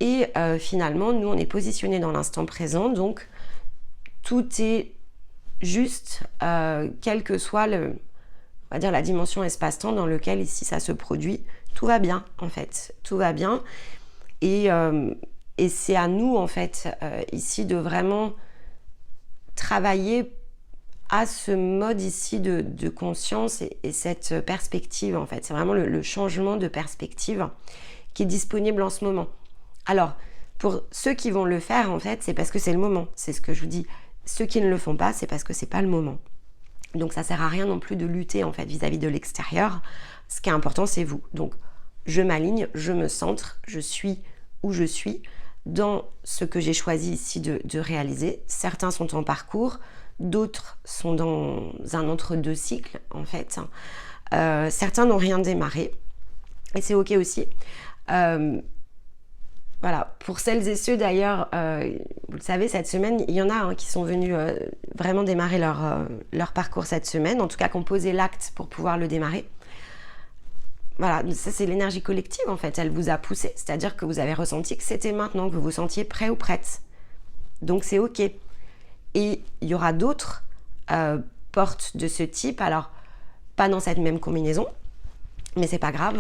Speaker 1: Et finalement, nous on est positionnés dans l'instant présent, donc tout est juste, quelle que soit on va dire la dimension espace-temps dans lequel ici ça se produit, tout va bien en fait, tout va bien. Et c'est à nous en fait ici de vraiment travailler à ce mode ici de conscience et cette perspective en fait. C'est vraiment le changement de perspective qui est disponible en ce moment. Alors, pour ceux qui vont le faire en fait, c'est parce que c'est le moment, c'est ce que je vous dis. Ceux qui ne le font pas, c'est parce que c'est pas le moment. Donc ça sert à rien non plus de lutter en fait vis-à-vis de l'extérieur. Ce qui est important, c'est vous. Donc je m'aligne, je me centre, je suis où je suis dans ce que j'ai choisi ici de réaliser. Certains sont en parcours, d'autres sont dans un entre-deux cycle en fait. Certains n'ont rien démarré et c'est ok aussi. Voilà, pour celles et ceux d'ailleurs, vous le savez, cette semaine, il y en a qui sont venus vraiment démarrer leur parcours cette semaine, en tout cas qui ont posé l'acte pour pouvoir le démarrer. Voilà, ça c'est l'énergie collective en fait, elle vous a poussé, c'est-à-dire que vous avez ressenti que c'était maintenant, que vous vous sentiez prêt ou prête. Donc c'est ok. Et il y aura d'autres portes de ce type, alors pas dans cette même combinaison, mais c'est pas grave,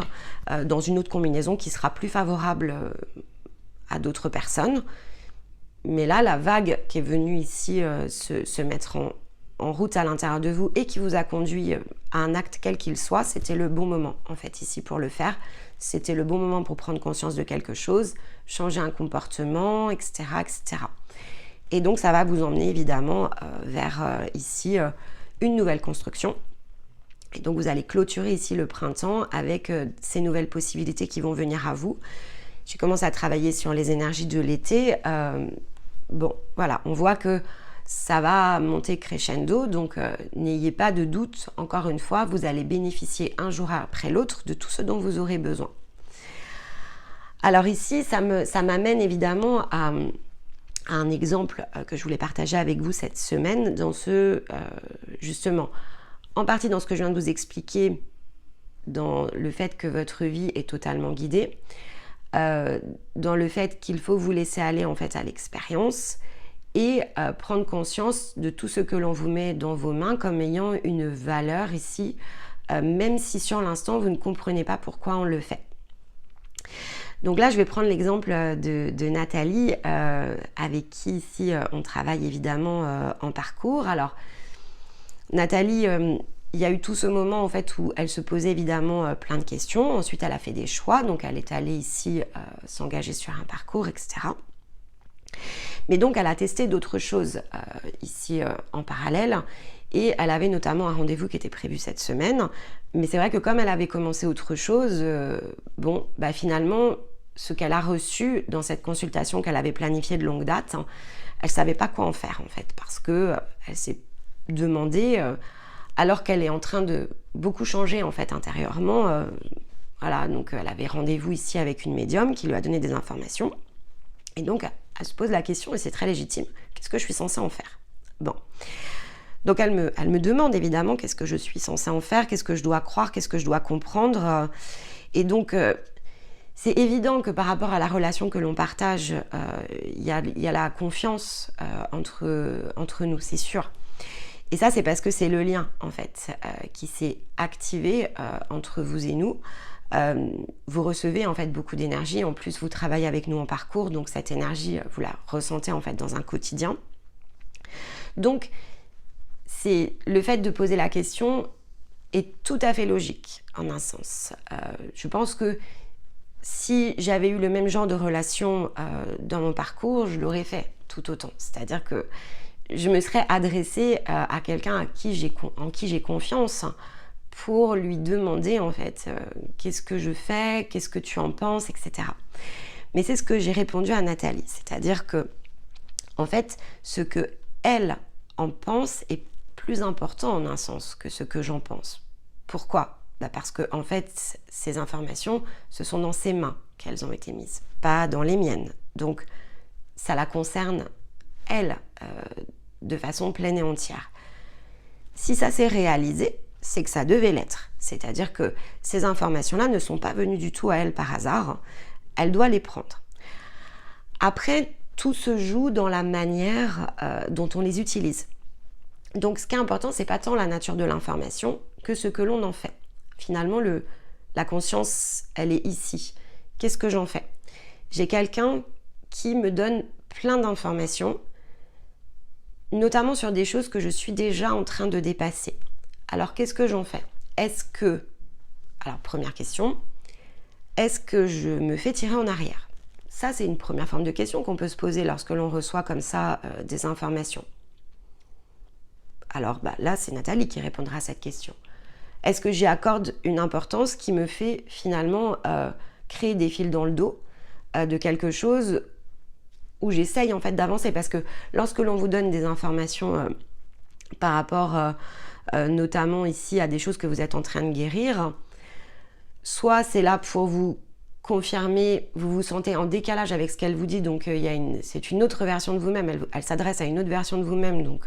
Speaker 1: dans une autre combinaison qui sera plus favorable à d'autres personnes. Mais là, la vague qui est venue ici se mettre en route à l'intérieur de vous et qui vous a conduit à un acte quel qu'il soit, c'était le bon moment en fait ici pour le faire. C'était le bon moment pour prendre conscience de quelque chose, changer un comportement, etc., etc. Et donc ça va vous emmener évidemment vers ici une nouvelle construction. Et donc vous allez clôturer ici le printemps avec ces nouvelles possibilités qui vont venir à vous. J'ai commencé à travailler sur les énergies de l'été. Bon, voilà, on voit que ça va monter crescendo, donc n'ayez pas de doute, encore une fois, vous allez bénéficier un jour après l'autre de tout ce dont vous aurez besoin. Alors ici, ça m'amène évidemment à un exemple que je voulais partager avec vous cette semaine, dans justement, en partie dans ce que je viens de vous expliquer, dans le fait que votre vie est totalement guidée, dans le fait qu'il faut vous laisser aller en fait à l'expérience et prendre conscience de tout ce que l'on vous met dans vos mains comme ayant une valeur ici, même si sur l'instant vous ne comprenez pas pourquoi on le fait. Donc là je vais prendre l'exemple de Nathalie avec qui ici on travaille évidemment en parcours. Alors Nathalie, il y a eu tout ce moment en fait où elle se posait évidemment plein de questions. Ensuite, elle a fait des choix, donc elle est allée ici s'engager sur un parcours, etc. Mais donc, elle a testé d'autres choses ici en parallèle. Et elle avait notamment un rendez-vous qui était prévu cette semaine. Mais c'est vrai que comme elle avait commencé autre chose, finalement, ce qu'elle a reçu dans cette consultation qu'elle avait planifiée de longue date, elle ne savait pas quoi en faire en fait. Parce qu'elle s'est demandé... alors qu'elle est en train de beaucoup changer en fait intérieurement. Voilà, donc elle avait rendez-vous ici avec une médium qui lui a donné des informations. Et donc elle se pose la question, et c'est très légitime, qu'est-ce que je suis censée en faire? Bon. Donc elle me demande évidemment qu'est-ce que je suis censée en faire, qu'est-ce que je dois croire, qu'est-ce que je dois comprendre. Et donc c'est évident que par rapport à la relation que l'on partage, il y a la confiance entre nous, c'est sûr. Et ça, c'est parce que c'est le lien, en fait, qui s'est activé entre vous et nous. Vous recevez, en fait, beaucoup d'énergie. En plus, vous travaillez avec nous en parcours. Donc, cette énergie, vous la ressentez, en fait, dans un quotidien. Donc, c'est le fait de poser la question est tout à fait logique, en un sens. Je pense que si j'avais eu le même genre de relation dans mon parcours, je l'aurais fait tout autant. C'est-à-dire que je me serais adressée à quelqu'un en qui j'ai confiance pour lui demander en fait qu'est-ce que je fais, qu'est-ce que tu en penses, etc. Mais c'est ce que j'ai répondu à Nathalie, c'est-à-dire que en fait ce que elle en pense est plus important en un sens que ce que j'en pense. Pourquoi? Parce que en fait ces informations, ce sont dans ses mains qu'elles ont été mises, pas dans les miennes. Donc ça la concerne elle de façon pleine et entière. Si ça s'est réalisé, c'est que ça devait l'être. C'est-à-dire que ces informations-là ne sont pas venues du tout à elle par hasard. Elle doit les prendre. Après, tout se joue dans la manière dont on les utilise. Donc, ce qui est important, c'est pas tant la nature de l'information que ce que l'on en fait. Finalement, la conscience, elle est ici. Qu'est-ce que j'en fais? J'ai quelqu'un qui me donne plein d'informations, notamment sur des choses que je suis déjà en train de dépasser. Alors, qu'est-ce que j'en fais? Alors, première question, est-ce que je me fais tirer en arrière? Ça, c'est une première forme de question qu'on peut se poser lorsque l'on reçoit comme ça des informations. Alors, là, c'est Nathalie qui répondra à cette question. Est-ce que j'y accorde une importance qui me fait finalement créer des fils dans le dos de quelque chose où j'essaye en fait d'avancer? Parce que lorsque l'on vous donne des informations par rapport notamment ici à des choses que vous êtes en train de guérir, soit c'est là pour vous confirmer, vous vous sentez en décalage avec ce qu'elle vous dit, donc c'est une autre version de vous-même, elle s'adresse à une autre version de vous-même, donc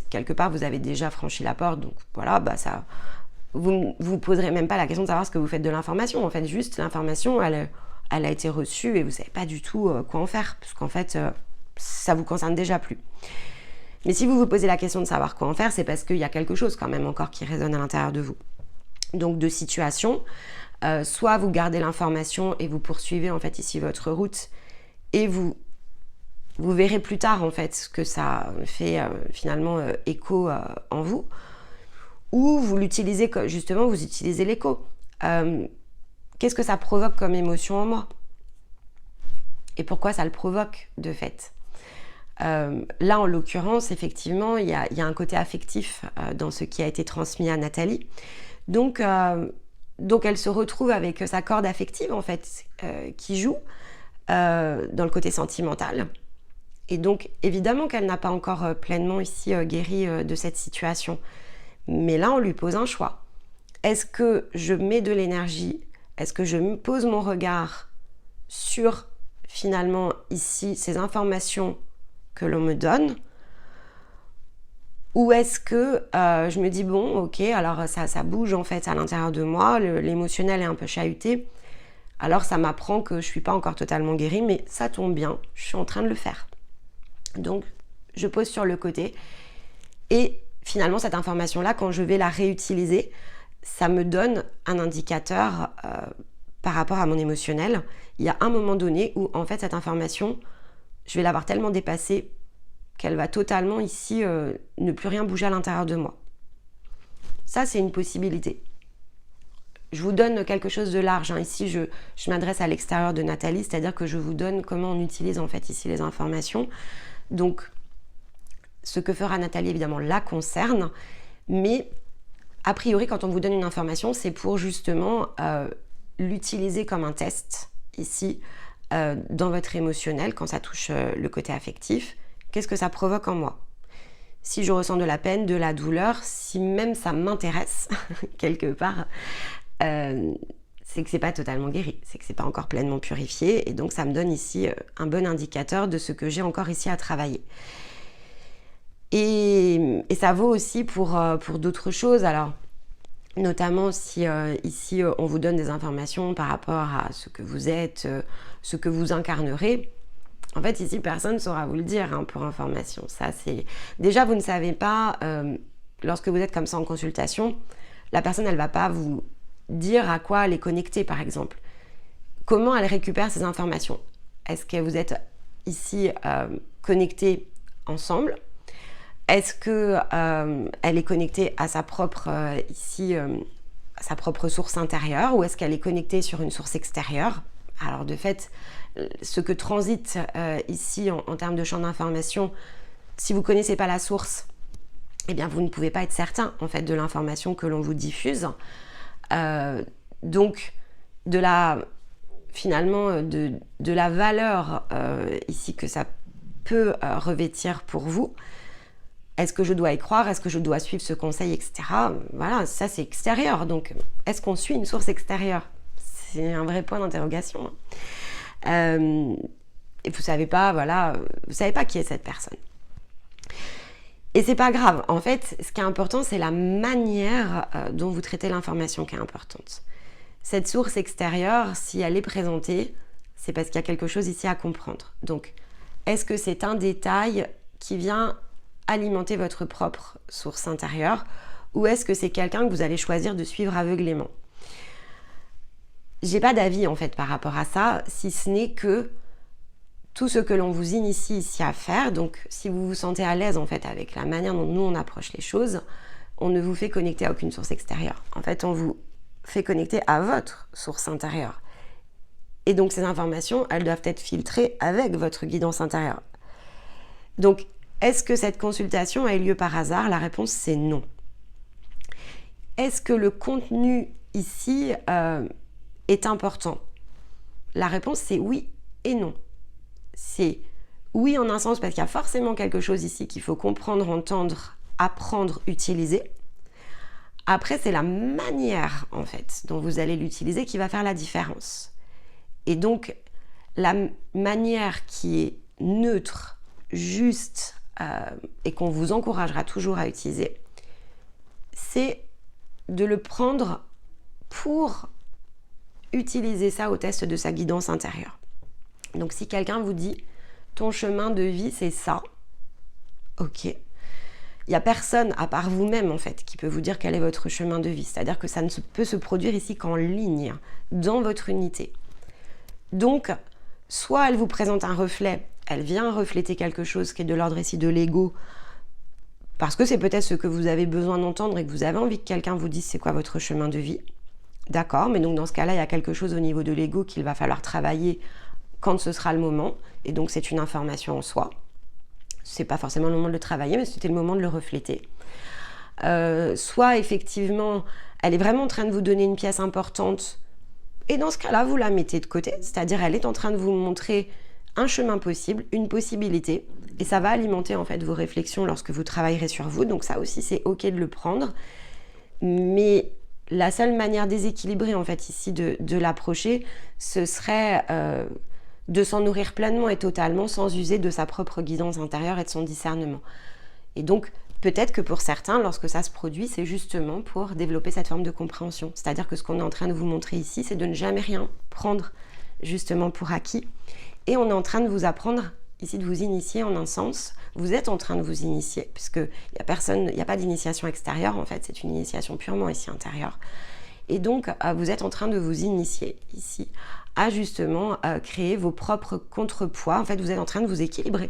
Speaker 1: quelque part vous avez déjà franchi la porte, donc voilà, vous ne vous poserez même pas la question de savoir ce que vous faites de l'information, en fait juste l'information elle a été reçue et vous savez pas du tout quoi en faire, parce qu'en fait ça vous concerne déjà plus. Mais si vous vous posez la question de savoir quoi en faire, c'est parce qu'il y a quelque chose quand même encore qui résonne à l'intérieur de vous. Donc de situation, soit vous gardez l'information et vous poursuivez en fait ici votre route et vous verrez plus tard en fait ce que ça fait finalement écho en vous, ou vous l'utilisez justement, vous utilisez l'écho. Qu'est-ce que ça provoque comme émotion en moi? Et pourquoi ça le provoque de fait? Là, en l'occurrence, effectivement, il y a un côté affectif dans ce qui a été transmis à Nathalie. Donc elle se retrouve avec sa corde affective, en fait, qui joue dans le côté sentimental. Et donc, évidemment qu'elle n'a pas encore pleinement ici guéri de cette situation. Mais là, on lui pose un choix. Est-ce que je mets de l'énergie? Est-ce que je pose mon regard sur, finalement, ici, ces informations que l'on me donne? Ou est-ce que je me dis, bon, ok, alors ça bouge en fait à l'intérieur de moi, l'émotionnel est un peu chahuté, alors ça m'apprend que je ne suis pas encore totalement guérie, mais ça tombe bien, je suis en train de le faire. Donc, je pose sur le côté. Et finalement, cette information-là, quand je vais la réutiliser, ça me donne un indicateur par rapport à mon émotionnel. Il y a un moment donné où, en fait, cette information, je vais l'avoir tellement dépassée qu'elle va totalement ici ne plus rien bouger à l'intérieur de moi. Ça, c'est une possibilité. Je vous donne quelque chose de large. Ici, je m'adresse à l'extérieur de Nathalie, c'est-à-dire que je vous donne comment on utilise en fait ici les informations. Donc, ce que fera Nathalie, évidemment, la concerne. Mais, a priori, quand on vous donne une information, c'est pour justement l'utiliser comme un test, ici, dans votre émotionnel, quand ça touche le côté affectif. Qu'est-ce que ça provoque en moi? Si je ressens de la peine, de la douleur, si même ça m'intéresse, quelque part, c'est que c'est pas totalement guéri, c'est que c'est pas encore pleinement purifié, et donc ça me donne ici un bon indicateur de ce que j'ai encore ici à travailler. Et ça vaut aussi pour d'autres choses, alors notamment si ici on vous donne des informations par rapport à ce que vous êtes, ce que vous incarnerez. En fait, ici, personne ne saura vous le dire, pour information. Ça, c'est... Déjà, vous ne savez pas, lorsque vous êtes comme ça en consultation, la personne, elle ne va pas vous dire à quoi elle est connectée, par exemple. Comment elle récupère ces informations? Est-ce que vous êtes ici connectés ensemble? Est-ce que elle est connectée à sa propre, à sa propre source intérieure, ou est-ce qu'elle est connectée sur une source extérieure? Alors, de fait, ce que transite ici en termes de champ d'information, si vous ne connaissez pas la source, eh bien vous ne pouvez pas être certain en fait de l'information que l'on vous diffuse. Donc finalement de la valeur ici que ça peut revêtir pour vous. Est-ce que je dois y croire? Est-ce que je dois suivre ce conseil, etc. Voilà, ça c'est extérieur. Donc est-ce qu'on suit une source extérieure? C'est un vrai point d'interrogation. Et vous savez pas, voilà, vous savez pas qui est cette personne. Et c'est pas grave. En fait, ce qui est important, c'est la manière dont vous traitez l'information qui est importante. Cette source extérieure, si elle est présentée, c'est parce qu'il y a quelque chose ici à comprendre. Donc, est-ce que c'est un détail qui vient alimenter votre propre source intérieure, ou est-ce que c'est quelqu'un que vous allez choisir de suivre aveuglément? J'ai pas d'avis en fait par rapport à ça, si ce n'est que tout ce que l'on vous initie ici à faire, donc si vous vous sentez à l'aise en fait avec la manière dont nous on approche les choses, on ne vous fait connecter à aucune source extérieure. En fait, on vous fait connecter à votre source intérieure. Et donc ces informations, elles doivent être filtrées avec votre guidance intérieure. Donc, est-ce que cette consultation a eu lieu par hasard? La réponse c'est non. Est-ce que le contenu ici est important? La réponse c'est oui et non. C'est oui en un sens parce qu'il y a forcément quelque chose ici qu'il faut comprendre, entendre, apprendre, utiliser. Après, c'est la manière en fait dont vous allez l'utiliser qui va faire la différence. Et donc, la manière qui est neutre, juste et qu'on vous encouragera toujours à utiliser, c'est de le prendre pour utiliser ça au test de sa guidance intérieure. Donc si quelqu'un vous dit ton chemin de vie c'est ça, ok, il n'y a personne à part vous-même en fait qui peut vous dire quel est votre chemin de vie, c'est-à-dire que ça ne peut se produire ici qu'en ligne, dans votre unité. Donc soit elle vous présente un reflet, elle vient refléter quelque chose qui est de l'ordre ici de l'ego, parce que c'est peut-être ce que vous avez besoin d'entendre et que vous avez envie que quelqu'un vous dise c'est quoi votre chemin de vie. D'accord, mais donc dans ce cas-là, il y a quelque chose au niveau de l'ego qu'il va falloir travailler quand ce sera le moment, et donc c'est une information en soi. c'est pas forcément le moment de le travailler, mais c'était le moment de le refléter. Soit effectivement, elle est vraiment en train de vous donner une pièce importante, et dans ce cas-là, vous la mettez de côté, c'est-à-dire elle est en train de vous montrer un chemin possible, une possibilité, et ça va alimenter en fait vos réflexions lorsque vous travaillerez sur vous, donc ça aussi c'est ok de le prendre, mais la seule manière déséquilibrée en fait ici de l'approcher, ce serait de s'en nourrir pleinement et totalement sans user de sa propre guidance intérieure et de son discernement. Et donc peut-être que pour certains, lorsque ça se produit, c'est justement pour développer cette forme de compréhension. C'est-à-dire que ce qu'on est en train de vous montrer ici, c'est de ne jamais rien prendre justement pour acquis. Et on est en train de vous apprendre ici, de vous initier en un sens. Vous êtes en train de vous initier, puisqu'il n'y a pas d'initiation extérieure, en fait, c'est une initiation purement ici intérieure. Et donc, vous êtes en train de vous initier ici à justement créer vos propres contrepoids. En fait, vous êtes en train de vous équilibrer,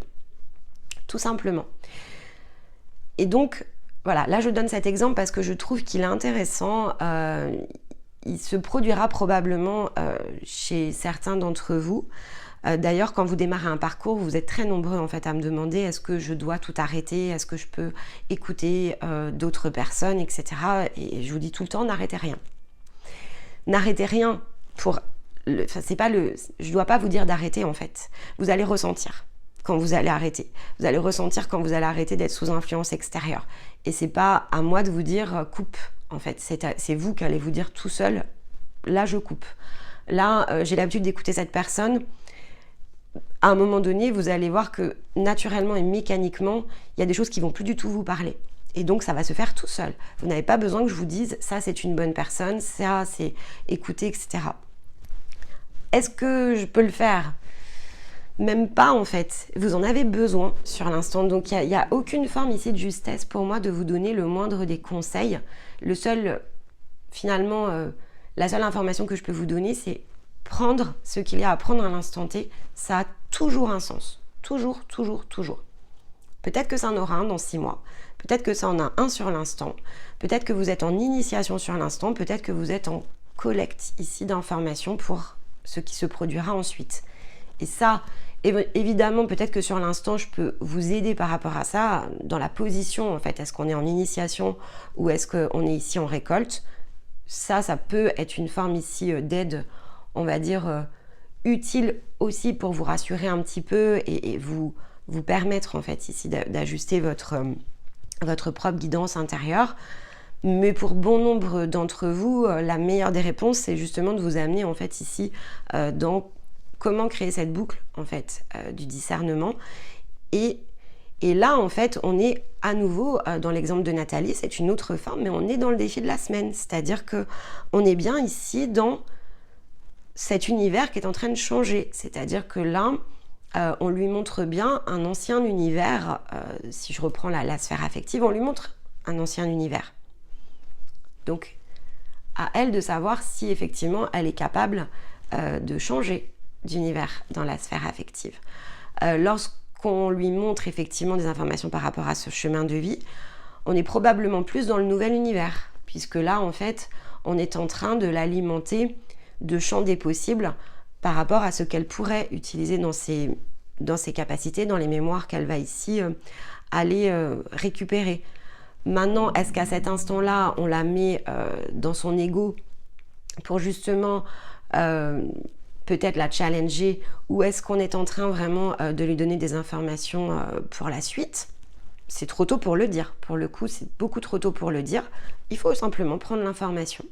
Speaker 1: tout simplement. Et donc, voilà, là je donne cet exemple parce que je trouve qu'il est intéressant. Il se produira probablement chez certains d'entre vous. D'ailleurs, quand vous démarrez un parcours, vous êtes très nombreux en fait à me demander est-ce que je dois tout arrêter, est-ce que je peux écouter d'autres personnes, etc. Et je vous dis tout le temps, n'arrêtez rien. N'arrêtez rien pour... je ne dois pas vous dire d'arrêter en fait. Vous allez ressentir quand vous allez arrêter. Vous allez ressentir quand vous allez arrêter d'être sous influence extérieure. Et c'est pas à moi de vous dire coupe, en fait. C'est vous qui allez vous dire tout seul, là je coupe. Là, j'ai l'habitude d'écouter cette personne. À un moment donné, vous allez voir que naturellement et mécaniquement, il y a des choses qui vont plus du tout vous parler. Et donc, ça va se faire tout seul. Vous n'avez pas besoin que je vous dise ça, c'est une bonne personne, ça, c'est écouter, etc. Est-ce que je peux le faire ? Même pas en fait, vous en avez besoin sur l'instant, donc il n'y a aucune forme ici de justesse pour moi de vous donner le moindre des conseils. Le seul, finalement, la seule information que je peux vous donner, c'est prendre ce qu'il y a à prendre à l'instant T. Ça a toujours un sens, toujours, toujours, toujours. Peut-être que ça en aura un dans 6 mois, peut-être que ça en a un sur l'instant, peut-être que vous êtes en initiation sur l'instant, peut-être que vous êtes en collecte ici d'informations pour ce qui se produira ensuite. Et ça, évidemment, peut-être que sur l'instant, je peux vous aider par rapport à ça, dans la position, en fait, est-ce qu'on est en initiation ou est-ce qu'on est ici en récolte? Ça peut être une forme ici d'aide, on va dire, utile aussi pour vous rassurer un petit peu et vous permettre, en fait, ici d'ajuster votre propre guidance intérieure. Mais pour bon nombre d'entre vous, la meilleure des réponses, c'est justement de vous amener, en fait, ici, dans comment créer cette boucle en fait du discernement et là en fait on est à nouveau dans l'exemple de Nathalie, c'est une autre forme, mais on est dans le défi de la semaine, c'est-à-dire que on est bien ici dans cet univers qui est en train de changer, c'est-à-dire que là on lui montre bien un ancien univers, si je reprends la sphère affective, on lui montre un ancien univers, donc à elle de savoir si effectivement elle est capable de changer d'univers dans la sphère affective. Lorsqu'on lui montre effectivement des informations par rapport à ce chemin de vie, on est probablement plus dans le nouvel univers, puisque là, en fait, on est en train de l'alimenter de champs des possibles par rapport à ce qu'elle pourrait utiliser dans ses capacités, dans les mémoires qu'elle va ici aller récupérer. Maintenant, est-ce qu'à cet instant-là, on la met dans son ego pour justement peut-être la challenger, ou est-ce qu'on est en train vraiment de lui donner des informations pour la suite? C'est trop tôt pour le dire. Pour le coup, c'est beaucoup trop tôt pour le dire. Il faut simplement prendre l'information.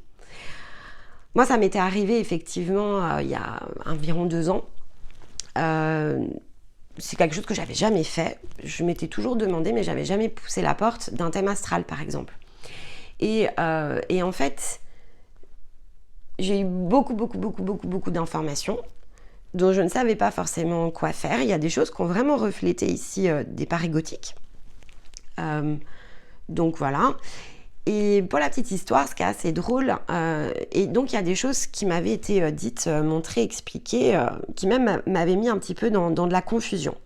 Speaker 1: Moi, ça m'était arrivé effectivement il y a environ 2 ans. C'est quelque chose que j'avais jamais fait. Je m'étais toujours demandé, mais j'avais jamais poussé la porte d'un thème astral, par exemple. Et en fait, j'ai eu beaucoup d'informations dont je ne savais pas forcément quoi faire. Il y a des choses qui ont vraiment reflété ici des parts égotiques. Donc voilà. Et pour la petite histoire, ce qui est assez drôle, et donc il y a des choses qui m'avaient été dites, montrées, expliquées, qui même m'avaient mis un petit peu dans de la confusion.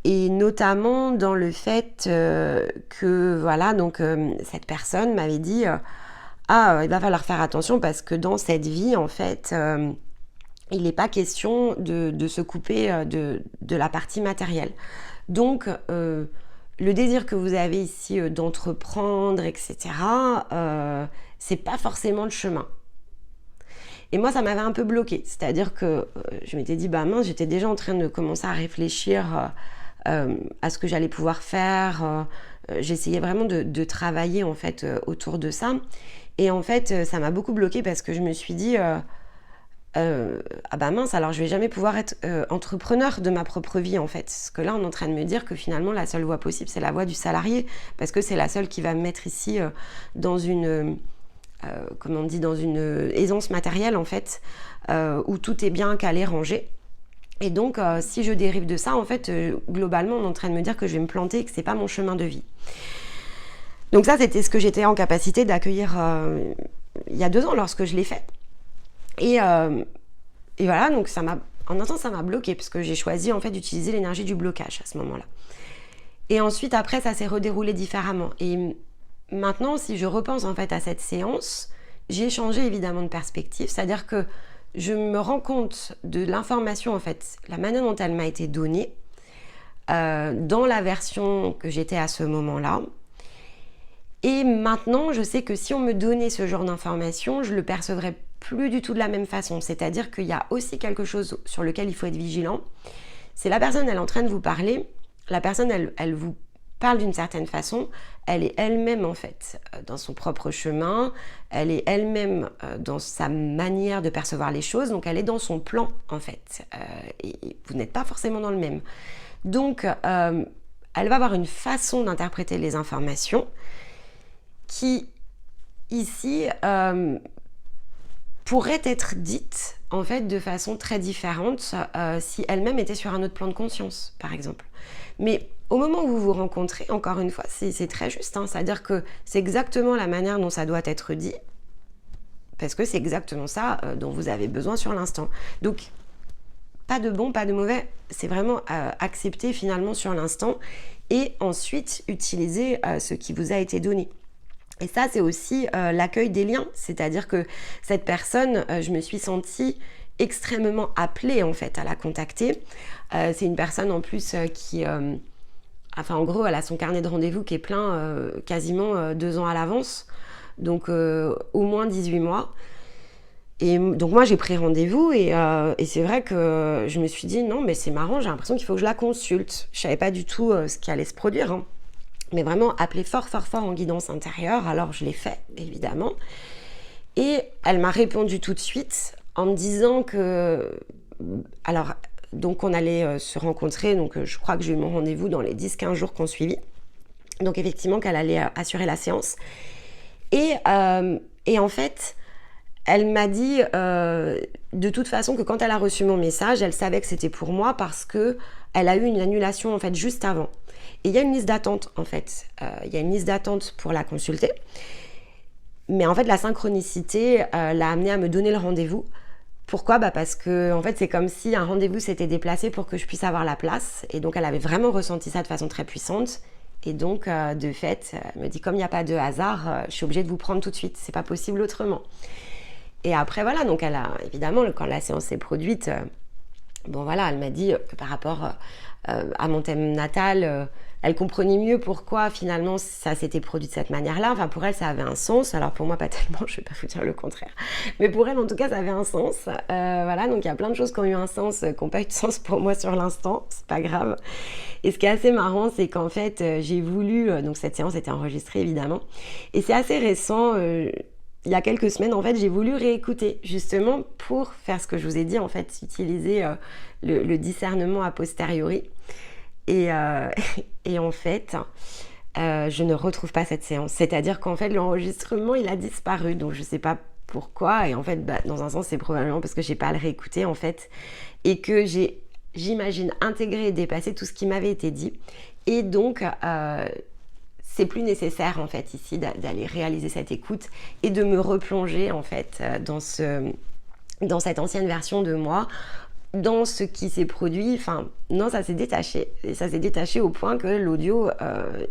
Speaker 1: Et notamment dans le fait que, voilà, donc cette personne m'avait dit il va falloir faire attention parce que dans cette vie, en fait, il n'est pas question de se couper de la partie matérielle. Donc, le désir que vous avez ici d'entreprendre, etc., c'est pas forcément le chemin. Et moi, ça m'avait un peu bloqué. C'est-à-dire que je m'étais dit, bah mince, j'étais déjà en train de commencer à réfléchir à ce que j'allais pouvoir faire. J'essayais vraiment de travailler en fait autour de ça. Et en fait, ça m'a beaucoup bloqué parce que je me suis dit, ah bah mince, alors je vais jamais pouvoir être entrepreneur de ma propre vie en fait. Parce que là, on est en train de me dire que finalement, la seule voie possible, c'est la voie du salarié. Parce que c'est la seule qui va me mettre ici dans une... comme on dit, dans une aisance matérielle en fait, où tout est bien calé, rangé. Et donc, si je dérive de ça, en fait, globalement, on est en train de me dire que je vais me planter et que c'est pas mon chemin de vie. Donc ça, c'était ce que j'étais en capacité d'accueillir il y a 2 ans lorsque je l'ai fait. Et voilà, donc en un sens, ça m'a bloqué parce que j'ai choisi en fait d'utiliser l'énergie du blocage à ce moment-là. Et ensuite, après, ça s'est redéroulé différemment. Et maintenant, si je repense en fait à cette séance, j'ai changé évidemment de perspective, c'est-à-dire que je me rends compte de l'information en fait, la manière dont elle m'a été donnée dans la version que j'étais à ce moment-là. Et maintenant, je sais que si on me donnait ce genre d'information, je le percevrais plus du tout de la même façon. C'est-à-dire qu'il y a aussi quelque chose sur lequel il faut être vigilant. C'est la personne, elle est en train de vous parler. La personne, elle vous parle d'une certaine façon, elle est elle-même en fait dans son propre chemin, elle est elle-même dans sa manière de percevoir les choses, donc elle est dans son plan en fait, et vous n'êtes pas forcément dans le même. Donc elle va avoir une façon d'interpréter les informations qui ici pourrait être dite en fait de façon très différente si elle-même était sur un autre plan de conscience par exemple. Mais au moment où vous vous rencontrez, encore une fois, c'est très juste, hein, c'est-à-dire que c'est exactement la manière dont ça doit être dit, parce que c'est exactement ça dont vous avez besoin sur l'instant. Donc, pas de bon, pas de mauvais, c'est vraiment accepter finalement sur l'instant et ensuite utiliser ce qui vous a été donné. Et ça, c'est aussi l'accueil des liens, c'est-à-dire que cette personne, je me suis sentie extrêmement appelée en fait à la contacter. C'est une personne en plus qui... Enfin, en gros, elle a son carnet de rendez-vous qui est plein quasiment 2 ans à l'avance, donc au moins 18 mois. Et donc moi, j'ai pris rendez-vous et c'est vrai que je me suis dit, non, mais c'est marrant, j'ai l'impression qu'il faut que je la consulte. Je savais pas du tout ce qui allait se produire, hein. Mais vraiment appeler fort, fort, fort en guidance intérieure. Alors, je l'ai fait, évidemment. Et elle m'a répondu tout de suite en me disant que... Alors... Donc on allait se rencontrer, donc je crois que j'ai eu mon rendez-vous dans les 10-15 jours qu'on suivit. Donc effectivement qu'elle allait assurer la séance. Et en fait, elle m'a dit de toute façon que quand elle a reçu mon message, elle savait que c'était pour moi parce que elle a eu une annulation en fait juste avant. Et il y a une liste d'attente en fait. Il y a une liste d'attente pour la consulter. Mais en fait, la synchronicité l'a amenée à me donner le rendez-vous. Pourquoi ? Parce que en fait, c'est comme si un rendez-vous s'était déplacé pour que je puisse avoir la place. Et donc, elle avait vraiment ressenti ça de façon très puissante. Et donc, de fait, elle me dit, comme il n'y a pas de hasard, je suis obligée de vous prendre tout de suite. C'est pas possible autrement. Et après, voilà, donc elle a, évidemment, quand la séance s'est produite, bon voilà, elle m'a dit par rapport à mon thème natal, elle comprenait mieux pourquoi finalement ça s'était produit de cette manière-là. Enfin, pour elle, ça avait un sens. Alors pour moi, pas tellement, je vais pas vous dire le contraire. Mais pour elle, en tout cas, ça avait un sens. Voilà, donc il y a plein de choses qui ont eu un sens, qui n'ont pas eu de sens pour moi sur l'instant. C'est pas grave. Et ce qui est assez marrant, c'est qu'en fait, j'ai voulu... donc cette séance était enregistrée, évidemment. Et c'est assez récent... il y a quelques semaines, en fait, j'ai voulu réécouter, justement, pour faire ce que je vous ai dit, en fait, utiliser le discernement a posteriori. Et en fait, je ne retrouve pas cette séance. C'est-à-dire qu'en fait, l'enregistrement, il a disparu. Donc, je ne sais pas pourquoi. Et en fait, dans un sens, c'est probablement parce que je n'ai pas à le réécouter, en fait. Et que j'imagine, intégré et dépassé tout ce qui m'avait été dit. Et donc... c'est plus nécessaire en fait ici d'aller réaliser cette écoute et de me replonger en fait dans cette ancienne version de moi, dans ce qui s'est produit. Enfin non, ça s'est détaché et ça s'est détaché au point que l'audio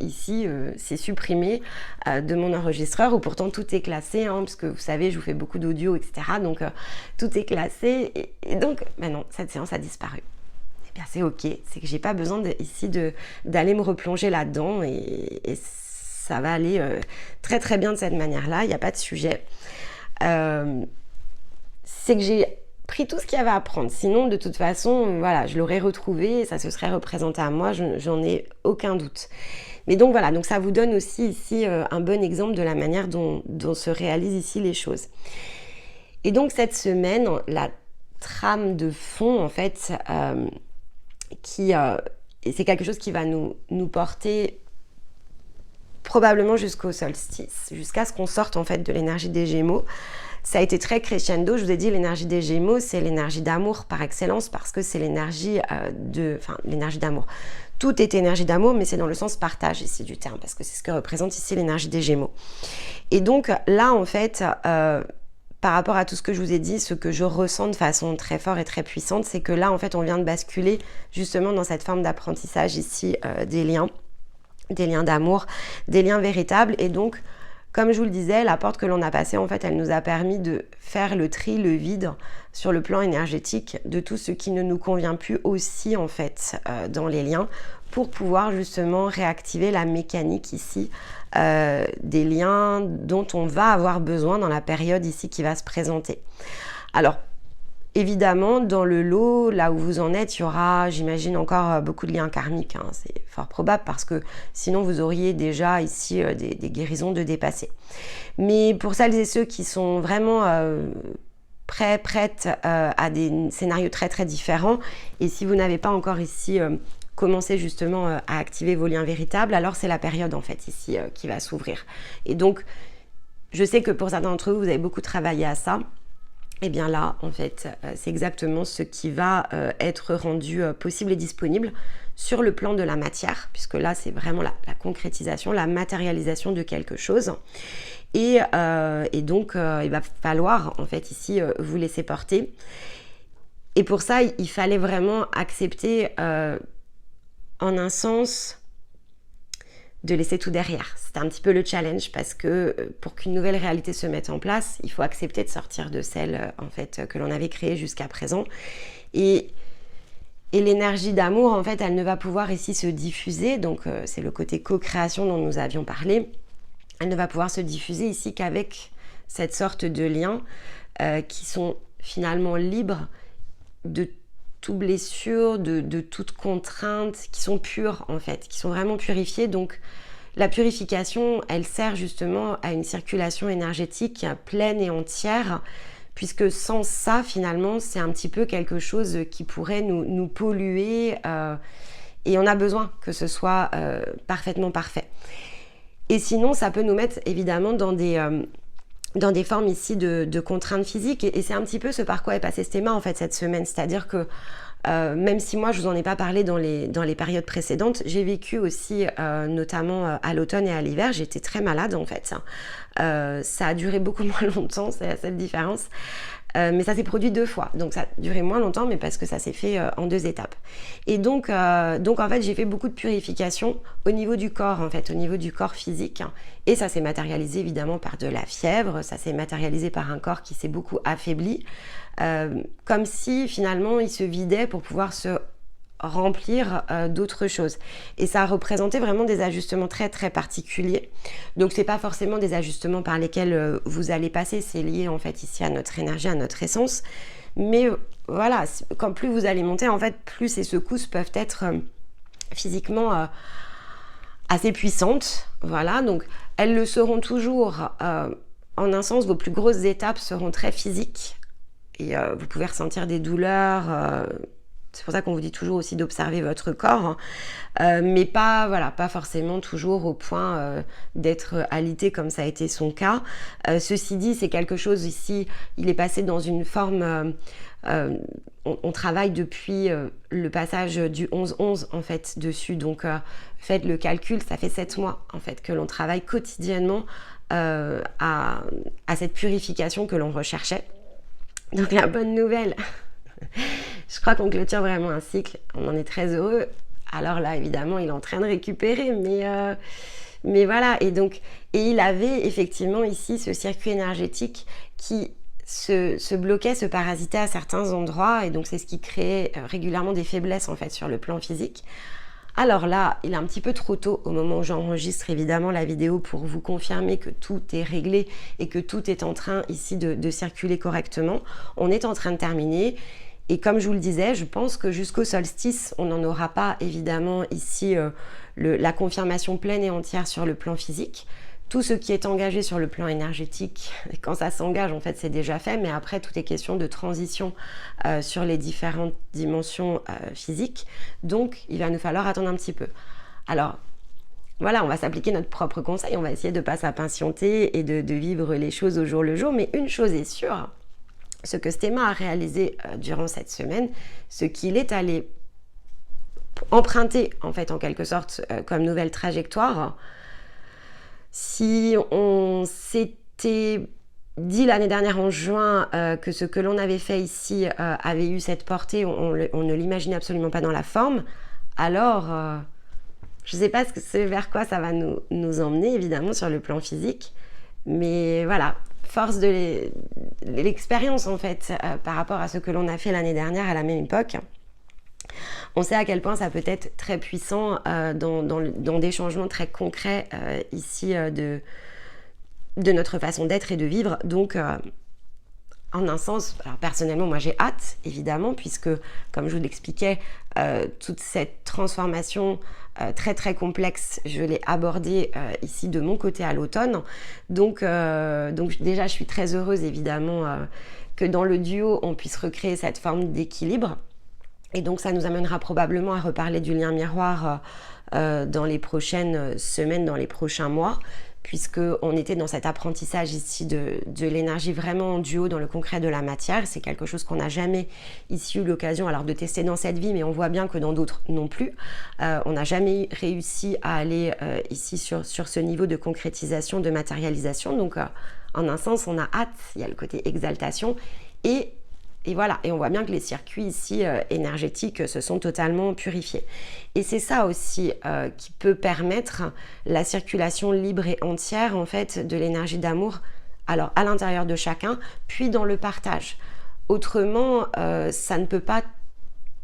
Speaker 1: ici s'est supprimé de mon enregistreur où pourtant tout est classé, hein, parce que vous savez, je vous fais beaucoup d'audio, etc. Donc tout est classé et donc non, cette séance a disparu. c'est ok, c'est que j'ai pas besoin d'aller me replonger là-dedans et ça va aller très très bien de cette manière-là, il n'y a pas de sujet. C'est que j'ai pris tout ce qu'il y avait à prendre, sinon de toute façon, voilà, je l'aurais retrouvé, ça se serait représenté à moi, j'en ai aucun doute. Mais donc voilà, donc ça vous donne aussi ici un bon exemple de la manière dont se réalisent ici les choses. Et donc cette semaine, la trame de fond en fait, et c'est quelque chose qui va nous porter probablement jusqu'au solstice, jusqu'à ce qu'on sorte en fait de l'énergie des Gémeaux. Ça a été très crescendo, je vous ai dit l'énergie des Gémeaux, c'est l'énergie d'amour par excellence parce que c'est l'énergie l'énergie d'amour. Tout est énergie d'amour, mais c'est dans le sens partage ici du terme, parce que c'est ce que représente ici l'énergie des Gémeaux. Et donc là, en fait, par rapport à tout ce que je vous ai dit, ce que je ressens de façon très forte et très puissante, c'est que là, en fait, on vient de basculer justement dans cette forme d'apprentissage ici des liens d'amour, des liens véritables. Et donc, comme je vous le disais, la porte que l'on a passée, en fait, elle nous a permis de faire le tri, le vide sur le plan énergétique de tout ce qui ne nous convient plus aussi, en fait, dans les liens, pour pouvoir justement réactiver la mécanique ici des liens dont on va avoir besoin dans la période ici qui va se présenter. Alors, évidemment, dans le lot, là où vous en êtes, il y aura, j'imagine, encore beaucoup de liens karmiques. Hein. C'est fort probable parce que sinon, vous auriez déjà ici des guérisons de dépasser. Mais pour celles et ceux qui sont vraiment prêtes à des scénarios très très différents, et si vous n'avez pas encore ici commencé justement à activer vos liens véritables, alors c'est la période en fait ici qui va s'ouvrir. Et donc, je sais que pour certains d'entre vous, vous avez beaucoup travaillé à ça. Et bien là, en fait, c'est exactement ce qui va être rendu possible et disponible sur le plan de la matière, puisque là, c'est vraiment la concrétisation, la matérialisation de quelque chose. Et donc, il va falloir, en fait, ici, vous laisser porter. Et pour ça, il fallait vraiment accepter, en un sens, de laisser tout derrière. C'était un petit peu le challenge parce que pour qu'une nouvelle réalité se mette en place, il faut accepter de sortir de celle en fait que l'on avait créée jusqu'à présent. Et l'énergie d'amour, en fait, elle ne va pouvoir ici se diffuser. Donc, c'est le côté co-création dont nous avions parlé. Elle ne va pouvoir se diffuser ici qu'avec cette sorte de liens qui sont finalement libres de toute blessure, de toute contrainte, qui sont pures en fait, qui sont vraiment purifiées. Donc la purification, elle sert justement à une circulation énergétique pleine et entière, puisque sans ça, finalement, c'est un petit peu quelque chose qui pourrait nous polluer et on a besoin que ce soit parfaitement parfait. Et sinon, ça peut nous mettre évidemment dans des formes ici de contraintes physiques et c'est un petit peu ce par quoi est passé ce thème en fait cette semaine, c'est-à-dire que même si moi je vous en ai pas parlé dans les périodes précédentes, j'ai vécu aussi notamment à l'automne et à l'hiver, j'étais très malade en fait, ça a duré beaucoup moins longtemps, c'est la seule différence. Mais ça s'est produit 2 fois, donc ça a duré moins longtemps, mais parce que ça s'est fait en 2 étapes. Et donc en fait, j'ai fait beaucoup de purification au niveau du corps, en fait, au niveau du corps physique. Et ça s'est matérialisé évidemment par de la fièvre, ça s'est matérialisé par un corps qui s'est beaucoup affaibli, comme si finalement il se vidait pour pouvoir se remplir d'autres choses. Et ça a représenté vraiment des ajustements très très particuliers. Donc c'est pas forcément des ajustements par lesquels vous allez passer, c'est lié en fait ici à notre énergie, à notre essence. Mais voilà, quand plus vous allez monter, en fait, plus ces secousses peuvent être physiquement assez puissantes. Voilà, donc elles le seront toujours. En un sens, vos plus grosses étapes seront très physiques. Et vous pouvez ressentir des douleurs. C'est pour ça qu'on vous dit toujours aussi d'observer votre corps, mais pas forcément toujours au point d'être alité comme ça a été son cas. Ceci dit, c'est quelque chose ici, il est passé dans une forme, on travaille depuis le passage du 11-11 en fait dessus, donc faites le calcul, ça fait 7 mois en fait que l'on travaille quotidiennement à cette purification que l'on recherchait. Donc la bonne nouvelle, je crois qu'on clôture vraiment un cycle, on en est très heureux. Alors là, évidemment, il est en train de récupérer, mais voilà. Et il avait effectivement ici ce circuit énergétique qui se bloquait, se parasitait à certains endroits, et donc c'est ce qui créait régulièrement des faiblesses en fait sur le plan physique. Alors là, il est un petit peu trop tôt au moment où j'enregistre évidemment la vidéo pour vous confirmer que tout est réglé et que tout est en train ici de circuler correctement. On est en train de terminer. Et comme je vous le disais, je pense que jusqu'au solstice, on n'en aura pas évidemment ici la confirmation pleine et entière sur le plan physique. Tout ce qui est engagé sur le plan énergétique, quand ça s'engage, en fait, c'est déjà fait. Mais après, tout est question de transition sur les différentes dimensions physiques. Donc, il va nous falloir attendre un petit peu. Alors, voilà, on va s'appliquer notre propre conseil. On va essayer de ne pas s'impatienter et de vivre les choses au jour le jour. Mais une chose est sûre, ce que Stéma a réalisé durant cette semaine, ce qu'il est allé emprunter, en fait, en quelque sorte, comme nouvelle trajectoire. Si on s'était dit l'année dernière en juin que ce que l'on avait fait ici avait eu cette portée, on ne l'imaginait absolument pas dans la forme, alors je ne sais pas vers quoi ça va nous emmener, évidemment, sur le plan physique, mais voilà, force de l'expérience, en fait, par rapport à ce que l'on a fait l'année dernière à la même époque. On sait à quel point ça peut être très puissant dans des changements très concrets ici de notre façon d'être et de vivre. Donc, en un sens, alors personnellement, moi j'ai hâte, évidemment, puisque, comme je vous l'expliquais, toute cette transformation très très complexe, je l'ai abordée ici de mon côté à l'automne. Donc déjà, je suis très heureuse, évidemment, que dans le duo, on puisse recréer cette forme d'équilibre. Et donc ça nous amènera probablement à reparler du lien miroir dans les prochaines semaines, dans les prochains mois, puisqu'on était dans cet apprentissage ici de l'énergie vraiment en duo dans le concret de la matière. C'est quelque chose qu'on n'a jamais ici eu l'occasion alors de tester dans cette vie, mais on voit bien que dans d'autres non plus. On n'a jamais réussi à aller ici sur ce niveau de concrétisation, de matérialisation. Donc en un sens, on a hâte, il y a le côté exaltation et voilà, et on voit bien que les circuits ici énergétiques se sont totalement purifiés. Et c'est ça aussi qui peut permettre la circulation libre et entière en fait de l'énergie d'amour, alors à l'intérieur de chacun, puis dans le partage. Autrement, ça ne peut pas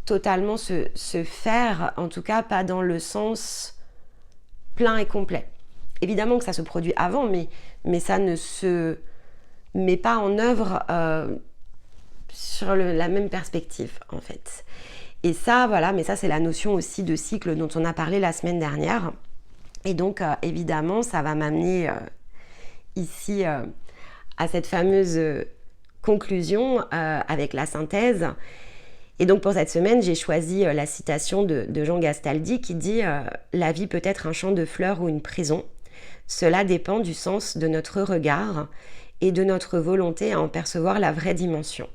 Speaker 1: totalement se faire, en tout cas pas dans le sens plein et complet. Évidemment que ça se produit avant, mais ça ne se met pas en œuvre sur la même perspective en fait. Et ça, voilà, mais ça c'est la notion aussi de cycle dont on a parlé la semaine dernière. Et donc évidemment, ça va m'amener ici à cette fameuse conclusion avec la synthèse. Et donc pour cette semaine, j'ai choisi la citation de Jean Gastaldi qui dit « La vie peut être un champ de fleurs ou une prison. Cela dépend du sens de notre regard et de notre volonté à en percevoir la vraie dimension. »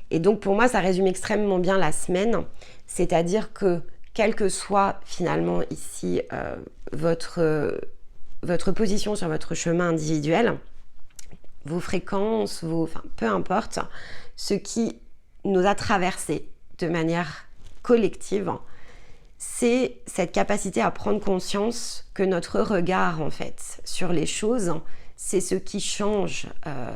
Speaker 1: Et donc pour moi, ça résume extrêmement bien la semaine, c'est-à-dire que quelle que soit finalement ici votre position sur votre chemin individuel, vos fréquences, peu importe, ce qui nous a traversé de manière collective, c'est cette capacité à prendre conscience que notre regard en fait sur les choses, c'est ce qui change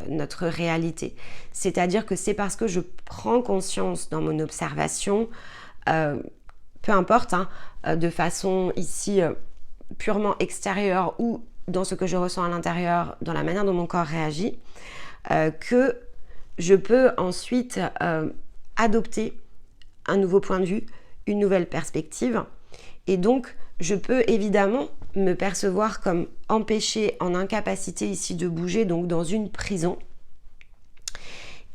Speaker 1: notre réalité. C'est-à-dire que c'est parce que je prends conscience dans mon observation, peu importe, de façon ici purement extérieure ou dans ce que je ressens à l'intérieur, dans la manière dont mon corps réagit, que je peux ensuite adopter un nouveau point de vue, une nouvelle perspective. Et donc, je peux évidemment me percevoir comme empêchée, en incapacité ici de bouger, donc dans une prison.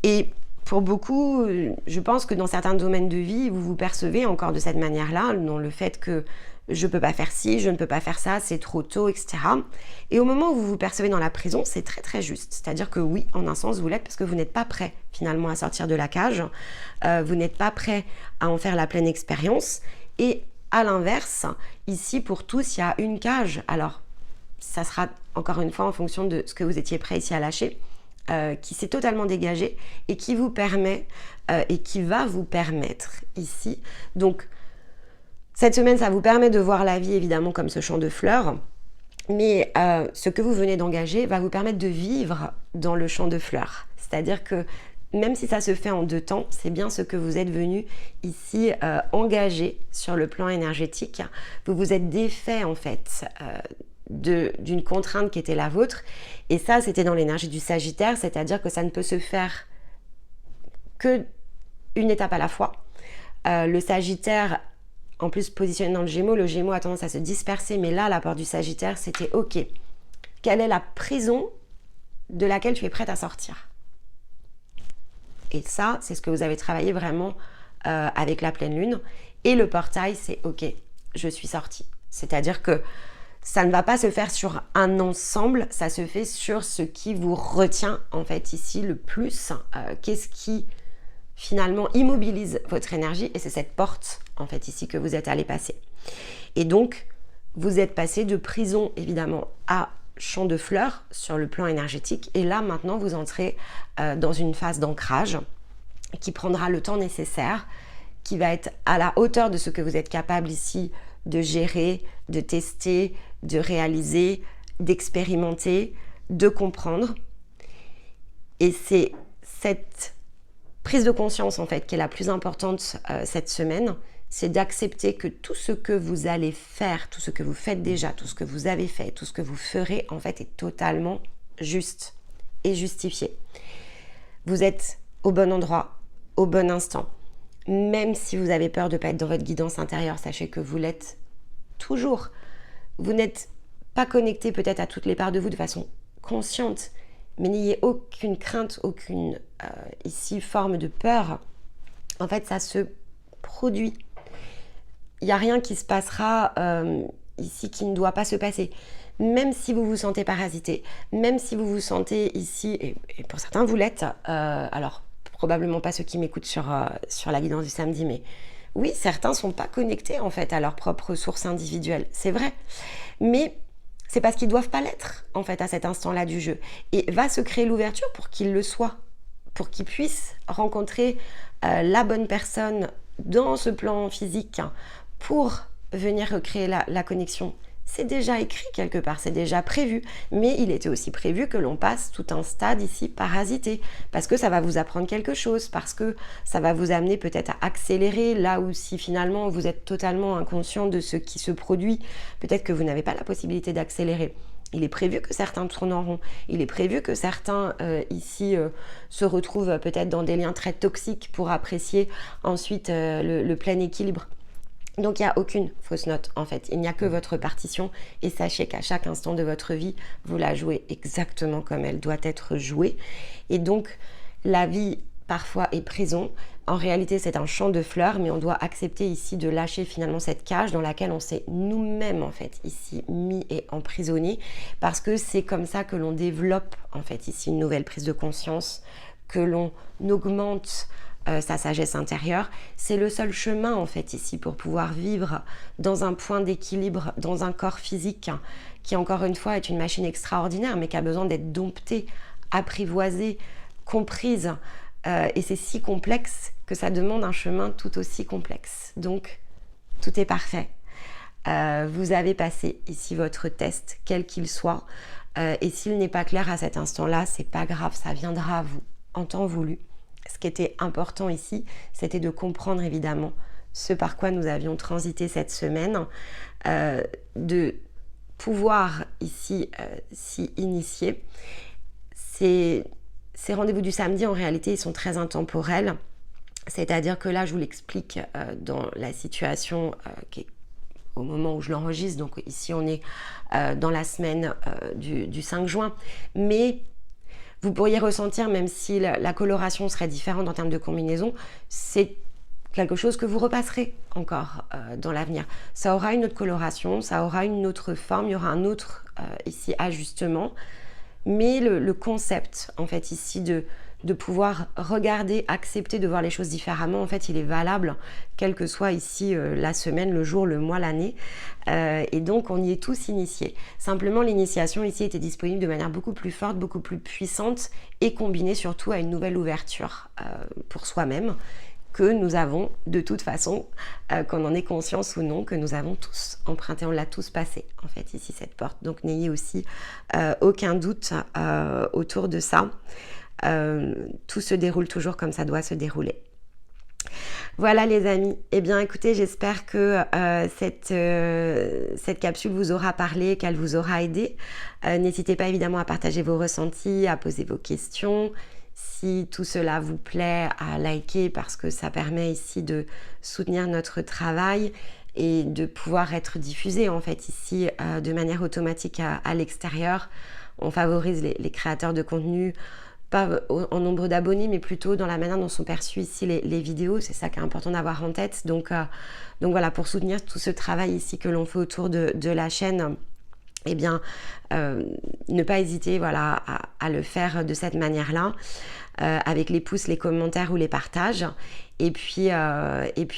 Speaker 1: Et pour beaucoup, je pense que dans certains domaines de vie, vous vous percevez encore de cette manière-là, dans le fait que je ne peux pas faire ci, je ne peux pas faire ça, c'est trop tôt, etc. Et au moment où vous vous percevez dans la prison, c'est très très juste. C'est-à-dire que oui, en un sens, vous l'êtes parce que vous n'êtes pas prêt finalement à sortir de la cage, vous n'êtes pas prêt à en faire la pleine expérience. Et à l'inverse, ici pour tous, il y a une cage. Alors, ça sera encore une fois en fonction de ce que vous étiez prêt ici à lâcher, qui s'est totalement dégagé et qui vous permet et qui va vous permettre ici. Donc, cette semaine, ça vous permet de voir la vie évidemment comme ce champ de fleurs, Mais ce que vous venez d'engager va vous permettre de vivre dans le champ de fleurs. C'est-à-dire que même si ça se fait en 2 temps, c'est bien ce que vous êtes venu ici engager sur le plan énergétique. Vous vous êtes défait en fait d'une contrainte qui était la vôtre. Et ça, c'était dans l'énergie du Sagittaire, c'est-à-dire que ça ne peut se faire que une étape à la fois. Le Sagittaire, en plus positionné dans le Gémeaux a tendance à se disperser, mais là, la porte du Sagittaire, c'était ok. Quelle est la prison de laquelle tu es prête à sortir? Et ça, c'est ce que vous avez travaillé vraiment avec la pleine lune. Et le portail, c'est ok, je suis sortie. C'est-à-dire que ça ne va pas se faire sur un ensemble, ça se fait sur ce qui vous retient en fait ici le plus. Qu'est-ce qui finalement immobilise votre énergie, et c'est cette porte en fait ici que vous êtes allé passer. Et donc vous êtes passé de prison évidemment à champ de fleurs sur le plan énergétique, et là maintenant vous entrez dans une phase d'ancrage qui prendra le temps nécessaire, qui va être à la hauteur de ce que vous êtes capable ici de gérer, de tester, de réaliser, d'expérimenter, de comprendre. Et c'est cette prise de conscience en fait qui est la plus importante cette semaine, c'est d'accepter que tout ce que vous allez faire, tout ce que vous faites déjà, tout ce que vous avez fait, tout ce que vous ferez en fait est totalement juste et justifié. Vous êtes au bon endroit, au bon instant. Même si vous avez peur de ne pas être dans votre guidance intérieure, sachez que vous l'êtes toujours. Vous n'êtes pas connecté peut-être à toutes les parts de vous de façon consciente, mais n'ayez aucune crainte, aucune ici forme de peur. En fait, ça se produit. Il n'y a rien qui se passera ici qui ne doit pas se passer. Même si vous vous sentez parasité, même si vous vous sentez ici, et pour certains vous l'êtes, alors probablement pas ceux qui m'écoutent sur la guidance du samedi, mais oui, certains ne sont pas connectés en fait à leur propre source individuelle, c'est vrai. Mais c'est parce qu'ils ne doivent pas l'être en fait à cet instant-là du jeu. Et va se créer l'ouverture pour qu'ils le soient, pour qu'ils puissent rencontrer la bonne personne dans ce plan physique pour venir recréer la connexion. C'est déjà écrit quelque part, c'est déjà prévu, mais il était aussi prévu que l'on passe tout un stade ici parasité, parce que ça va vous apprendre quelque chose, parce que ça va vous amener peut-être à accélérer là où si finalement vous êtes totalement inconscient de ce qui se produit, peut-être que vous n'avez pas la possibilité d'accélérer. Il est prévu que certains tournent en rond, il est prévu que certains ici se retrouvent peut-être dans des liens très toxiques pour apprécier ensuite le plein équilibre. Donc il n'y a aucune fausse note en fait, il n'y a que votre partition, et sachez qu'à chaque instant de votre vie, vous la jouez exactement comme elle doit être jouée. Et donc la vie parfois est prison, en réalité c'est un champ de fleurs, mais on doit accepter ici de lâcher finalement cette cage dans laquelle on s'est nous-mêmes en fait ici mis et emprisonnés, parce que c'est comme ça que l'on développe en fait ici une nouvelle prise de conscience, que l'on augmente sa sagesse intérieure. C'est le seul chemin en fait ici pour pouvoir vivre dans un point d'équilibre, dans un corps physique qui encore une fois est une machine extraordinaire, mais qui a besoin d'être domptée, apprivoisée, comprise, et c'est si complexe que ça demande un chemin tout aussi complexe. Donc tout est parfait. Vous avez passé ici votre test, quel qu'il soit, et s'il n'est pas clair à cet instant-là, c'est pas grave, ça viendra à vous en temps voulu. Ce qui était important ici, c'était de comprendre évidemment ce par quoi nous avions transité cette semaine, de pouvoir ici s'y initier. Ces rendez-vous du samedi, en réalité, ils sont très intemporels. C'est-à-dire que là, je vous l'explique dans la situation qui est au moment où je l'enregistre. Donc ici, on est dans la semaine du 5 juin. Mais vous pourriez ressentir, même si la coloration serait différente en termes de combinaison, c'est quelque chose que vous repasserez encore dans l'avenir. Ça aura une autre coloration, ça aura une autre forme, il y aura un autre ici ajustement. Mais le concept, en fait, ici de pouvoir regarder, accepter de voir les choses différemment, en fait, il est valable, quelle que soit ici la semaine, le jour, le mois, l'année. Et donc, on y est tous initiés. Simplement, l'initiation ici était disponible de manière beaucoup plus forte, beaucoup plus puissante et combinée surtout à une nouvelle ouverture pour soi-même que nous avons de toute façon, qu'on en ait conscience ou non, que nous avons tous emprunté, on l'a tous passé en fait ici cette porte. Donc n'ayez aussi aucun doute autour de ça. Tout se déroule toujours comme ça doit se dérouler. Voilà les amis, eh bien écoutez, j'espère que cette capsule vous aura parlé, qu'elle vous aura aidé. N'hésitez pas évidemment à partager vos ressentis, à poser vos questions. Si tout cela vous plaît, à liker parce que ça permet ici de soutenir notre travail et de pouvoir être diffusé en fait ici de manière automatique à l'extérieur. On favorise les créateurs de contenu, pas en nombre d'abonnés, mais plutôt dans la manière dont sont perçues ici les vidéos. C'est ça qui est important d'avoir en tête. Donc voilà, pour soutenir tout ce travail ici que l'on fait autour de la chaîne, eh bien, ne pas hésiter voilà, à le faire de cette manière-là, avec les pouces, les commentaires ou les partages. Et puis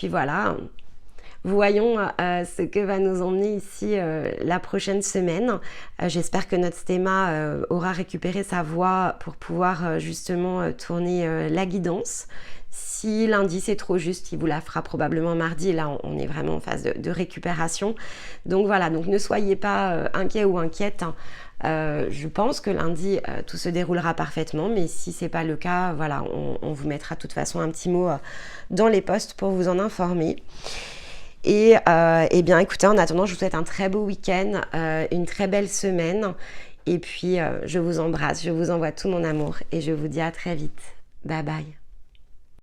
Speaker 1: voilà. Voyons ce que va nous emmener ici la prochaine semaine. J'espère que notre stéma aura récupéré sa voix pour pouvoir justement tourner la guidance. Si lundi c'est trop juste, il vous la fera probablement mardi. Et là, on est vraiment en phase de récupération. Donc voilà, donc ne soyez pas inquiets ou inquiètes. Hein. Je pense que lundi, tout se déroulera parfaitement. Mais si ce n'est pas le cas, voilà, on vous mettra de toute façon un petit mot dans les posts pour vous en informer. Et bien écoutez, en attendant, je vous souhaite un très beau week-end, une très belle semaine. Et puis, je vous embrasse, je vous envoie tout mon amour et je vous dis à très vite. Bye bye.